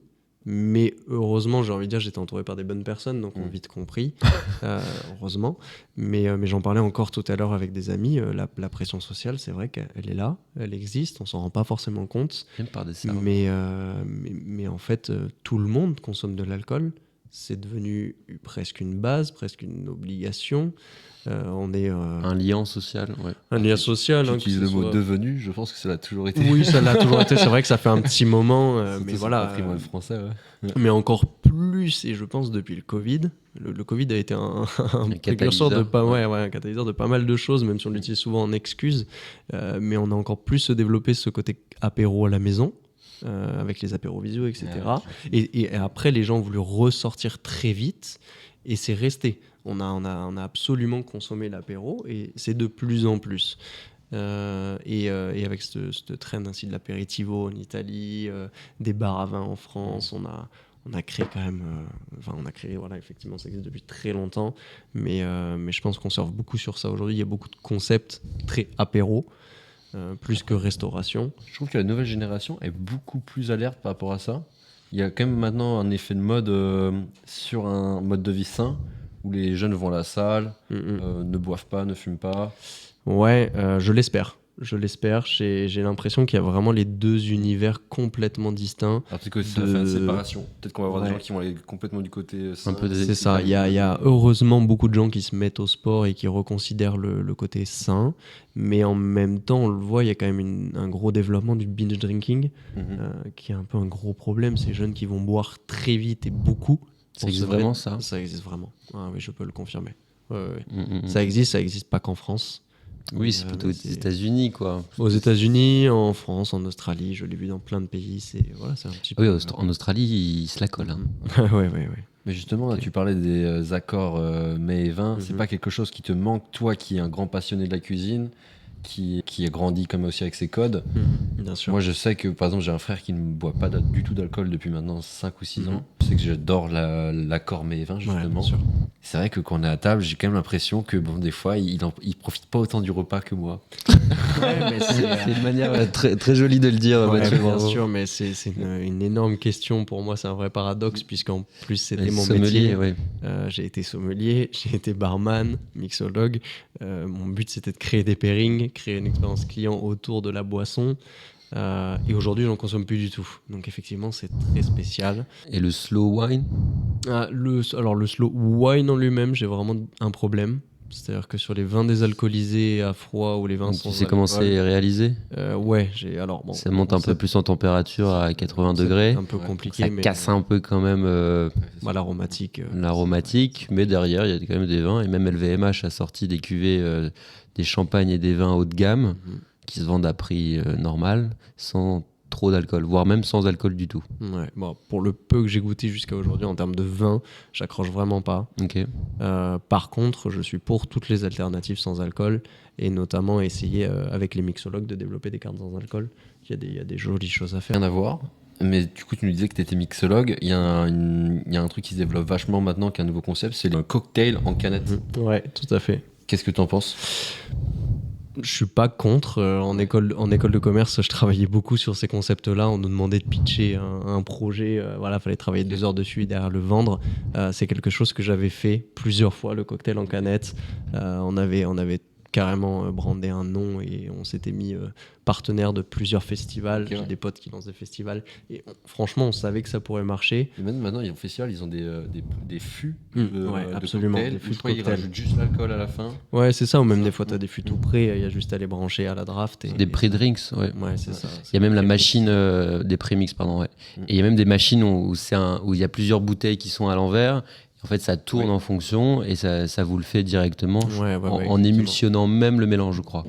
Mais heureusement, j'ai envie de dire, j'étais entouré par des bonnes personnes, donc on vite compris, heureusement. Mais j'en parlais encore tout à l'heure avec des amis. La pression sociale, c'est vrai qu'elle est là, elle existe, on s'en rend pas forcément compte. Même par des cerveaux. Mais en fait, tout le monde consomme de l'alcool. C'est devenu presque une base, presque une obligation. On est un lien social, ouais. Un lien social. Tu utilises le mot devenu, je pense que ça l'a toujours été. Oui, ça l'a toujours été. C'est vrai que ça fait un petit moment, mais voilà. Patrimoine français, ouais. Mais encore plus, et je pense depuis le Covid. Le Covid a été un précurseur de un catalyseur de pas mal de choses, même si on l'utilise souvent en excuse. Mais on a encore plus développé ce côté apéro à la maison. Avec les apéros visio, etc. Et après, les gens ont voulu ressortir très vite et c'est resté. On a absolument consommé l'apéro et c'est de plus en plus. Et avec ce trend ainsi de l'apéritivo en Italie, des bars à vin en France, on a créé quand même... voilà, effectivement, ça existe depuis très longtemps, mais je pense qu'on surfe beaucoup sur ça aujourd'hui. Il y a beaucoup de concepts très apéro. Plus que restauration. Je trouve que la nouvelle génération est beaucoup plus alerte par rapport à ça. Il y a quand même maintenant un effet de mode sur un mode de vie sain où les jeunes vont à la salle, ne boivent pas, ne fument pas. Ouais, je l'espère. J'ai l'impression qu'il y a vraiment les deux univers complètement distincts. Alors peut-être que ça fait une séparation. Peut-être qu'on va avoir des gens qui vont aller complètement du côté sain. C'est ça. Il y a heureusement beaucoup de gens qui se mettent au sport et qui reconsidèrent le côté sain. Mais en même temps, on le voit, il y a quand même un gros développement du binge drinking, qui est un peu un gros problème. Ces jeunes qui vont boire très vite et beaucoup. Ça existe vraiment, ça ? Ça existe vraiment. Ah, oui, je peux le confirmer. Ça existe pas qu'en France. Oui, c'est plutôt aux États-Unis, quoi. Aux États-Unis, en France, en Australie, je l'ai vu dans plein de pays. C'est un petit peu. Oui, en Australie, ils se la collent. Hein. Ouais. Mais justement, là, tu parlais des accords mets et vin. C'est pas quelque chose qui te manque, toi qui es un grand passionné de la cuisine, qui a grandi comme aussi avec ses codes. Bien sûr. Moi, je sais que, par exemple, j'ai un frère qui ne boit pas du tout d'alcool depuis maintenant 5 ou 6 ans. Je sais que j'adore l'accord mets et vin, justement. Ouais, bien sûr. C'est vrai que quand on est à table, j'ai quand même l'impression que, des fois, il profite pas autant du repas que moi. Mais c'est une manière très, très jolie de le dire. Mathieu, bien sûr, mais c'est une énorme question pour moi. C'est un vrai paradoxe, puisqu'en plus, c'était mon métier. Ouais. J'ai été sommelier, j'ai été barman, mixologue. Mon but, c'était de créer des pairings, créer une expérience client autour de la boisson. Et aujourd'hui, j'en consomme plus du tout. Donc effectivement, c'est très spécial. Et le slow wine ? Le slow wine en lui-même, j'ai vraiment un problème. C'est-à-dire que sur les vins désalcoolisés à froid ou les vins sans alcool... Tu sais comment c'est réalisé ? Ouais, ça monte un peu plus en température à 80 degrés. C'est un peu compliqué. Ça casse un peu quand même l'aromatique. L'aromatique, mais derrière, il y a quand même des vins. Et même LVMH a sorti des cuvées, des champagnes et des vins haut de gamme qui se vendent à prix normal, sans trop d'alcool, voire même sans alcool du tout. Ouais, bon, pour le peu que j'ai goûté jusqu'à aujourd'hui en termes de vin, j'accroche vraiment pas. Okay. Par contre, je suis pour toutes les alternatives sans alcool et notamment essayer avec les mixologues de développer des cartes sans alcool. Il y a des jolies choses à faire. Rien à voir. Mais du coup, tu nous disais que tu étais mixologue. Il y a un truc qui se développe vachement maintenant, qui est un nouveau concept, c'est le cocktail en canette. Ouais, tout à fait. Qu'est-ce que tu en penses ? Je suis pas contre. En école de commerce, je travaillais beaucoup sur ces concepts-là. On nous demandait de pitcher un projet. Fallait travailler 2 heures dessus et derrière le vendre. C'est quelque chose que j'avais fait plusieurs fois, le cocktail en canette. On avait carrément brandé un nom et on s'était mis partenaire de plusieurs festivals. Okay, j'ai des potes qui lancent des festivals et franchement on savait que ça pourrait marcher. Et même maintenant ils ont festival, ils ont des fûts absolument, de cocktails. des fûts de cocktails. Ils rajoutent juste l'alcool à la fin. Ouais, c'est ça, ou même des fois tu as des fûts tout prêts, il y a juste à les brancher à la draft. Des pré-drinks, ouais. Ouais, c'est ça. Il y a même la machine des pré-mix, pardon, ouais. Et il y a même des machines où il y a plusieurs bouteilles qui sont à l'envers. En fait, ça tourne en fonction et ça vous le fait directement en émulsionnant même le mélange, je crois.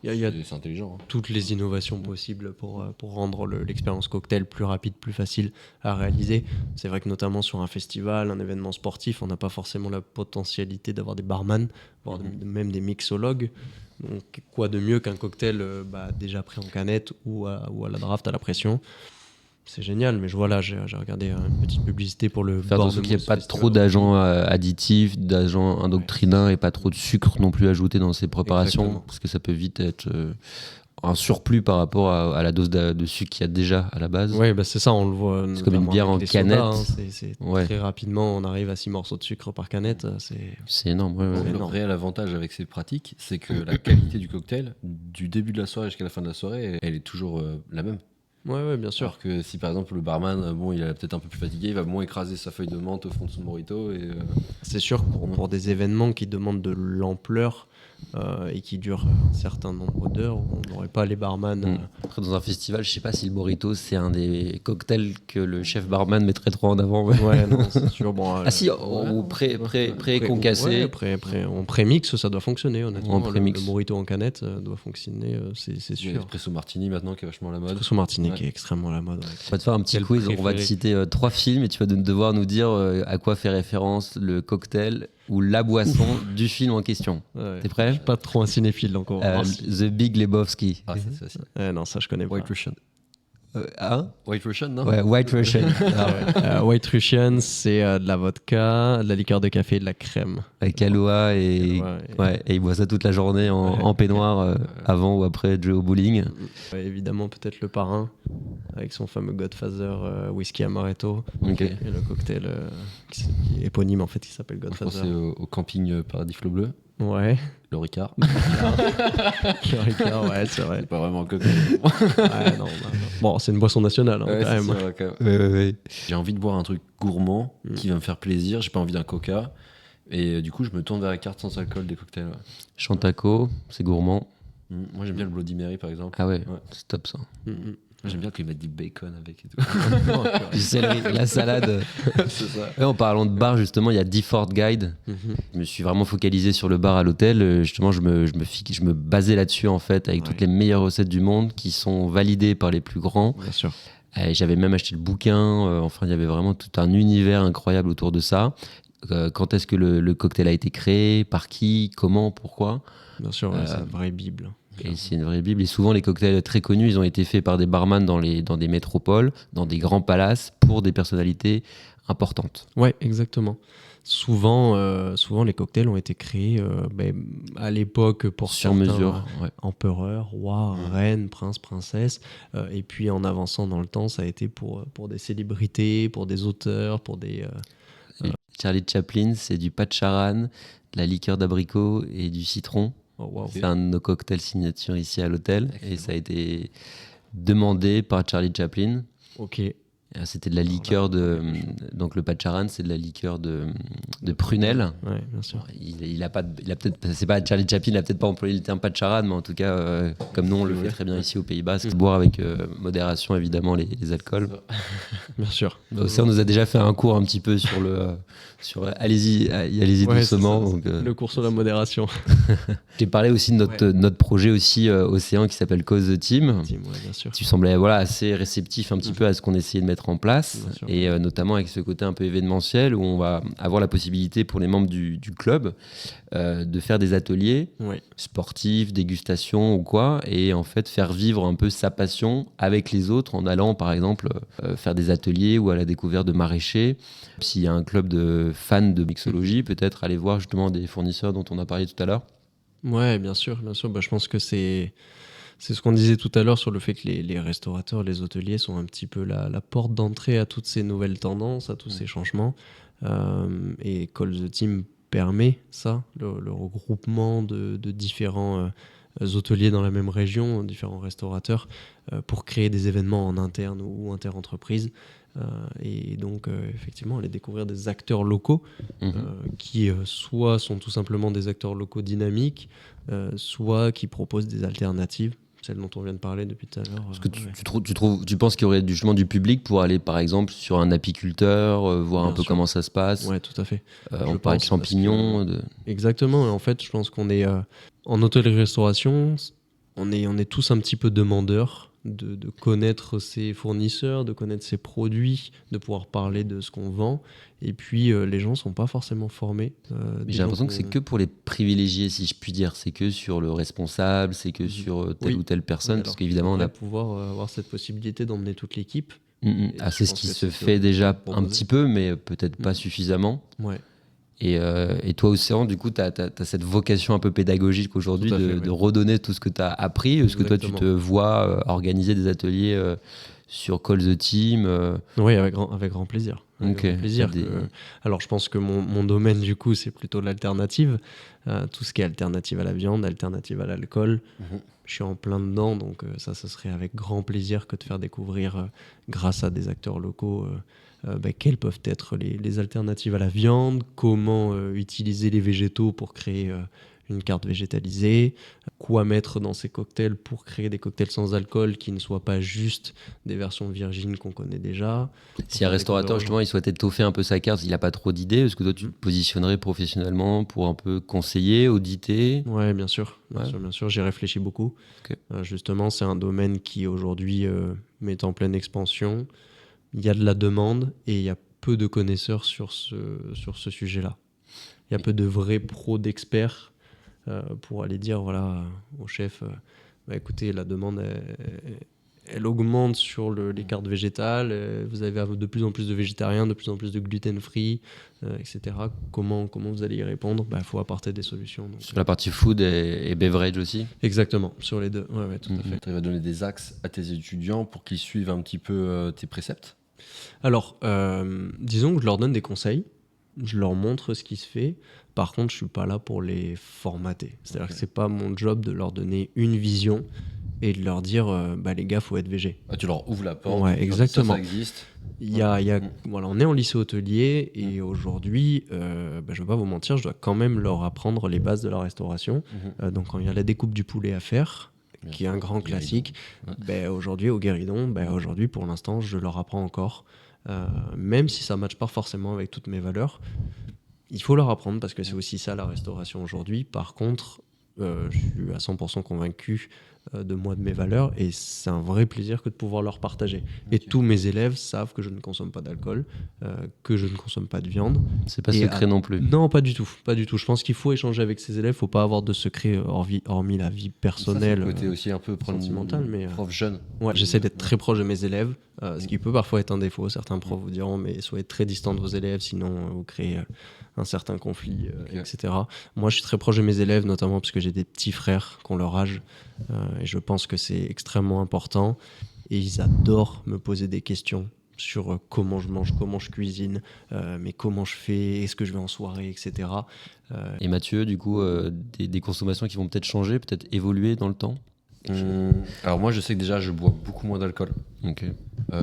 C'est intelligent. Toutes les innovations possibles pour rendre l'expérience cocktail plus rapide, plus facile à réaliser. C'est vrai que notamment sur un festival, un événement sportif, on n'a pas forcément la potentialité d'avoir des barman, voire même des mixologues. Donc, quoi de mieux qu'un cocktail déjà pris en canette ou à la draft à la pression. C'est génial, mais j'ai regardé une petite publicité pour le faire attention qu'il n'y ait pas trop d'agents additifs, d'agents endocrinants et pas trop de sucre non plus ajouté dans ces préparations. Exactement. Parce que ça peut vite être un surplus par rapport à la dose de sucre qu'il y a déjà à la base. Ouais, bah c'est ça, on le voit. C'est comme une bière en canette. Sodas, hein, très rapidement, on arrive à 6 morceaux de sucre par canette. C'est énorme. Le réel avantage avec ces pratiques, c'est que la qualité du cocktail, du début de la soirée jusqu'à la fin de la soirée, elle est toujours la même. Ouais, bien sûr. Alors que si par exemple le barman, il est peut-être un peu plus fatigué, il va moins écraser sa feuille de menthe au fond de son mojito. C'est sûr que pour des événements qui demandent de l'ampleur et qui durent un certain nombre d'heures, on n'aurait pas les barman. Après, dans un festival, je sais pas si le mojito c'est un des cocktails que le chef barman mettrait trop en avant. Ouais, non, c'est sûr. Bon, si, ou pré-concassé. En pré-mix, ça doit fonctionner, honnêtement. Le mojito en canette doit fonctionner, c'est sûr. Il y a l'espresso martini maintenant qui est vachement à la mode. L'espresso martini qui est extrêmement à la mode. On va te faire un petit quiz. On va te citer 3 films et tu vas devoir nous dire à quoi fait référence le cocktail ou la boisson du film en question. T'es prêt ? Je suis pas trop un cinéphile, donc on va The Big Lebowski. Ah, c'est ça aussi. Non, ça je connais pas. White Russian. White Russian, non ? Ouais, White Russian. White Russian, c'est de la vodka, de la liqueur de café et de la crème. Avec Kahlua et il boit ça toute la journée en peignoir avant ou après de jouer au bowling. Évidemment, peut-être le parrain avec son fameux Godfather whisky amaretto. Okay. Et le cocktail qui est éponyme en fait, qui s'appelle Godfather. Je pensais au camping Paradis Flot Bleu. Ouais. Le Ricard. Le Ricard, ouais, c'est vrai. C'est pas vraiment un cocktail. Non. Bon, c'est une boisson nationale, hein, quand même. Sûr, quand même. Ouais. J'ai envie de boire un truc gourmand qui va me faire plaisir. J'ai pas envie d'un coca. Et du coup, je me tourne vers la carte sans alcool des cocktails. Ouais. Chantaco, c'est gourmand. Moi, j'aime bien le Bloody Mary, par exemple. Ah ouais. C'est top ça. J'aime bien qu'ils mettent du bacon avec et tout. Du céleri, la salade. C'est ça. En parlant de bar, justement, il y a Difford Guide. Je me suis vraiment focalisé sur le bar à l'hôtel. Justement, je me basais là-dessus, en fait, avec toutes les meilleures recettes du monde qui sont validées par les plus grands. Bien sûr. J'avais même acheté le bouquin. Enfin, il y avait vraiment tout un univers incroyable autour de ça. Quand est-ce que le cocktail a été créé ? Par qui ? Comment ? Pourquoi ? Bien sûr, c'est une vraie bible. Et c'est une vraie bible. Et souvent, les cocktails très connus, ils ont été faits par des barman dans des métropoles, dans des grands palaces, pour des personnalités importantes. Ouais, exactement. Souvent, les cocktails ont été créés à l'époque pour sur mesure, empereurs, rois, reines, princes, princesses. Et puis en avançant dans le temps, ça a été pour des célébrités, pour des auteurs, pour des... Charlie Chaplin, c'est du patcharan, de la liqueur d'abricot et du citron. Oh, wow. C'est un de nos cocktails signature ici à l'hôtel. Excellent. Et ça a été demandé par Charlie Chaplin. Ok. C'était de la liqueur donc le patcharan, c'est de la liqueur de prunelle. Ouais, bien sûr. Il a peut-être, c'est pas Charlie Chaplin, il a peut-être pas employé le terme patcharan, mais en tout cas, comme nous on le fait très bien ici aux Pays-Bas, c'est boire avec modération évidemment les alcools. Bien sûr. Aussi, on nous a déjà fait un cours un petit peu sur allez-y doucement. Donc, le cours sur la modération. J'ai parlé aussi de notre projet aussi Océan qui s'appelle Cause the Team. Bien sûr. Tu semblais assez réceptif un petit peu à ce qu'on essayait de mettre en place, et notamment avec ce côté un peu événementiel où on va avoir la possibilité pour les membres du club de faire des ateliers sportifs, dégustation ou quoi, et en fait faire vivre un peu sa passion avec les autres en allant par exemple faire des ateliers ou à la découverte de maraîchers. S'il y a un club de fans de mixologie, peut-être aller voir justement des fournisseurs dont on a parlé tout à l'heure. Ouais, bien sûr. Je pense que c'est ce qu'on disait tout à l'heure sur le fait que les restaurateurs, les hôteliers sont un petit peu la porte d'entrée à toutes ces nouvelles tendances, à tous ces changements. Et Call the Team permet ça, le regroupement de différents hôteliers dans la même région, différents restaurateurs, pour créer des événements en interne ou inter-entreprise. Et donc, effectivement, aller découvrir des acteurs locaux qui soit sont tout simplement des acteurs locaux dynamiques, soit qui proposent des alternatives. Celle dont on vient de parler depuis tout à l'heure. Est-ce que tu penses qu'il y aurait justement du public pour aller par exemple sur un apiculteur, voir un peu comment ça se passe ? Ouais, tout à fait. On parle de champignons. Exactement. Et en fait, je pense qu'on est en hôtellerie-restauration, on est tous un petit peu demandeurs de connaître ses fournisseurs, de connaître ses produits, de pouvoir parler de ce qu'on vend. Et puis, les gens ne sont pas forcément formés. J'ai l'impression que c'est que pour les privilégiés, si je puis dire. C'est que sur le responsable, c'est que sur telle ou telle personne. Parce qu'évidemment, on va pouvoir avoir cette possibilité d'emmener toute l'équipe. C'est ce qui se fait déjà un petit peu, mais peut-être pas suffisamment. Ouais. Et toi, Océan, du coup, tu as cette vocation un peu pédagogique aujourd'hui de redonner tout ce que tu as appris. Est-ce que toi, tu te vois organiser des ateliers sur Call the Team Oui, avec grand plaisir. Okay. Alors, je pense que mon domaine, du coup, c'est plutôt l'alternative. Tout ce qui est alternative à la viande, alternative à l'alcool. Je suis en plein dedans, donc ça serait avec grand plaisir que de faire découvrir, grâce à des acteurs locaux, quelles peuvent être les alternatives à la viande, comment utiliser les végétaux pour créer une carte végétalisée, quoi mettre dans ces cocktails pour créer des cocktails sans alcool qui ne soient pas juste des versions virgines qu'on connaît déjà. Si un restaurateur, justement, il souhaite étoffer un peu sa carte, il n'a pas trop d'idées, est-ce que toi, tu te positionnerais professionnellement pour un peu conseiller, auditer ? Oui, bien sûr. Bien sûr. J'y réfléchis beaucoup. Okay. Justement, c'est un domaine qui, aujourd'hui, met en pleine expansion. Il y a de la demande et il y a peu de connaisseurs sur ce sujet-là. Il y a peu de vrais pros d'experts pour aller dire au chef, écoutez, la demande elle augmente sur les cartes végétales, vous avez de plus en plus de végétariens, de plus en plus de gluten-free, etc. Comment vous allez y répondre ? Faut apporter des solutions. Donc, sur la partie food et beverage aussi ? Exactement, sur les deux, tout à fait. Tu vas donner des axes à tes étudiants pour qu'ils suivent un petit peu tes préceptes ? Alors, disons que je leur donne des conseils, je leur montre ce qui se fait. Par contre, je suis pas là pour les formater. C'est-à-dire que c'est pas mon job de leur donner une vision et de leur dire les gars, faut être végé. Tu leur ouvres la porte. Ouais, exactement. Ça existe. On est en lycée hôtelier et aujourd'hui, je vais pas vous mentir, je dois quand même leur apprendre les bases de la restauration. Donc quand il y a la découpe du poulet à faire, qui est un grand classique, aujourd'hui au Guéridon, aujourd'hui pour l'instant, je leur apprends encore. Même si ça ne matche pas forcément avec toutes mes valeurs, il faut leur apprendre parce que c'est aussi ça la restauration aujourd'hui. Par contre, je suis à 100% convaincu de moi, de mes valeurs, et c'est un vrai plaisir que de pouvoir leur partager. Et tous mes élèves savent que je ne consomme pas d'alcool, que je ne consomme pas de viande. C'est pas secret non plus. Non, pas du tout. Je pense qu'il faut échanger avec ses élèves. Il ne faut pas avoir de secret hormis la vie personnelle. Ça, c'est le côté aussi un peu sentimental, mais prof jeune. Ouais, j'essaie d'être très proche de mes élèves, ce qui peut parfois être un défaut. Certains profs vous diront, mais soyez très distant de vos élèves, sinon vous créez un certain conflit, etc. Moi, je suis très proche de mes élèves, notamment parce que j'ai des petits frères qui ont leur âge, et je pense que c'est extrêmement important. Et ils adorent me poser des questions sur comment je mange, comment je cuisine, mais comment je fais, est-ce que je vais en soirée, etc. Et Mathieu, du coup, des consommations qui vont peut-être changer, peut-être évoluer dans le temps ? Alors moi, je sais que déjà, je bois beaucoup moins d'alcool. Okay.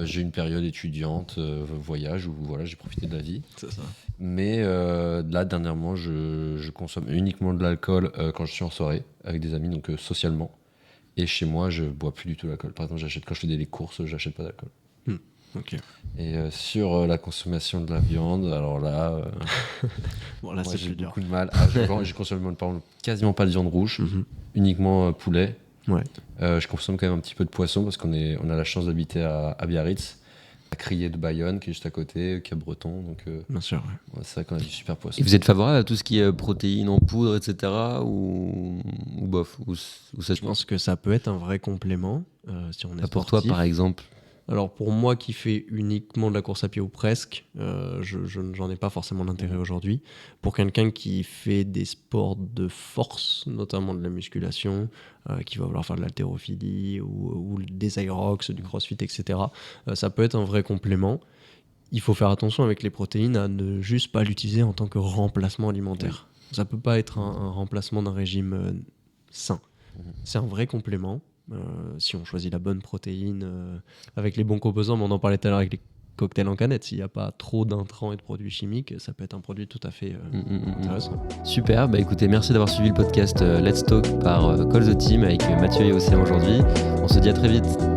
J'ai une période étudiante, voyage, où j'ai profité de la vie. C'est ça. Mais là, dernièrement, je consomme uniquement de l'alcool quand je suis en soirée avec des amis, donc socialement. Et chez moi, je bois plus du tout d'alcool. Par exemple, quand je fais des courses, j'achète pas d'alcool. Okay. Et sur la consommation de la viande, alors là, là c'est j'ai plus dur. beaucoup de mal. Je consomme par exemple quasiment pas de viande rouge, uniquement poulet. Ouais. Je consomme quand même un petit peu de poisson parce qu'on a la chance d'habiter à Biarritz, à Crier de Bayonne, qui est juste à côté, qui est breton. Donc, bien sûr. Ouais. C'est vrai qu'on a du super poisson. Et vous êtes favorable à tout ce qui est protéines en poudre, etc. ou bof ou ça, je pense que ça peut être un vrai complément si on est sportif. Pour toi, par exemple? Alors pour moi qui fais uniquement de la course à pied ou presque, j'en ai pas forcément l'intérêt aujourd'hui. Pour quelqu'un qui fait des sports de force, notamment de la musculation, qui va vouloir faire de l'haltérophilie ou des aerox, du crossfit, etc., ça peut être un vrai complément. Il faut faire attention avec les protéines à ne juste pas l'utiliser en tant que remplacement alimentaire. Ça peut pas être un remplacement d'un régime sain. C'est un vrai complément. Si on choisit la bonne protéine avec les bons composants, mais on en parlait tout à l'heure avec les cocktails en canette, s'il n'y a pas trop d'intrants et de produits chimiques, ça peut être un produit tout à fait intéressant. Super, écoutez, merci d'avoir suivi le podcast Let's Talk par Call the Team avec Mathieu et Océan aujourd'hui. On se dit à très vite.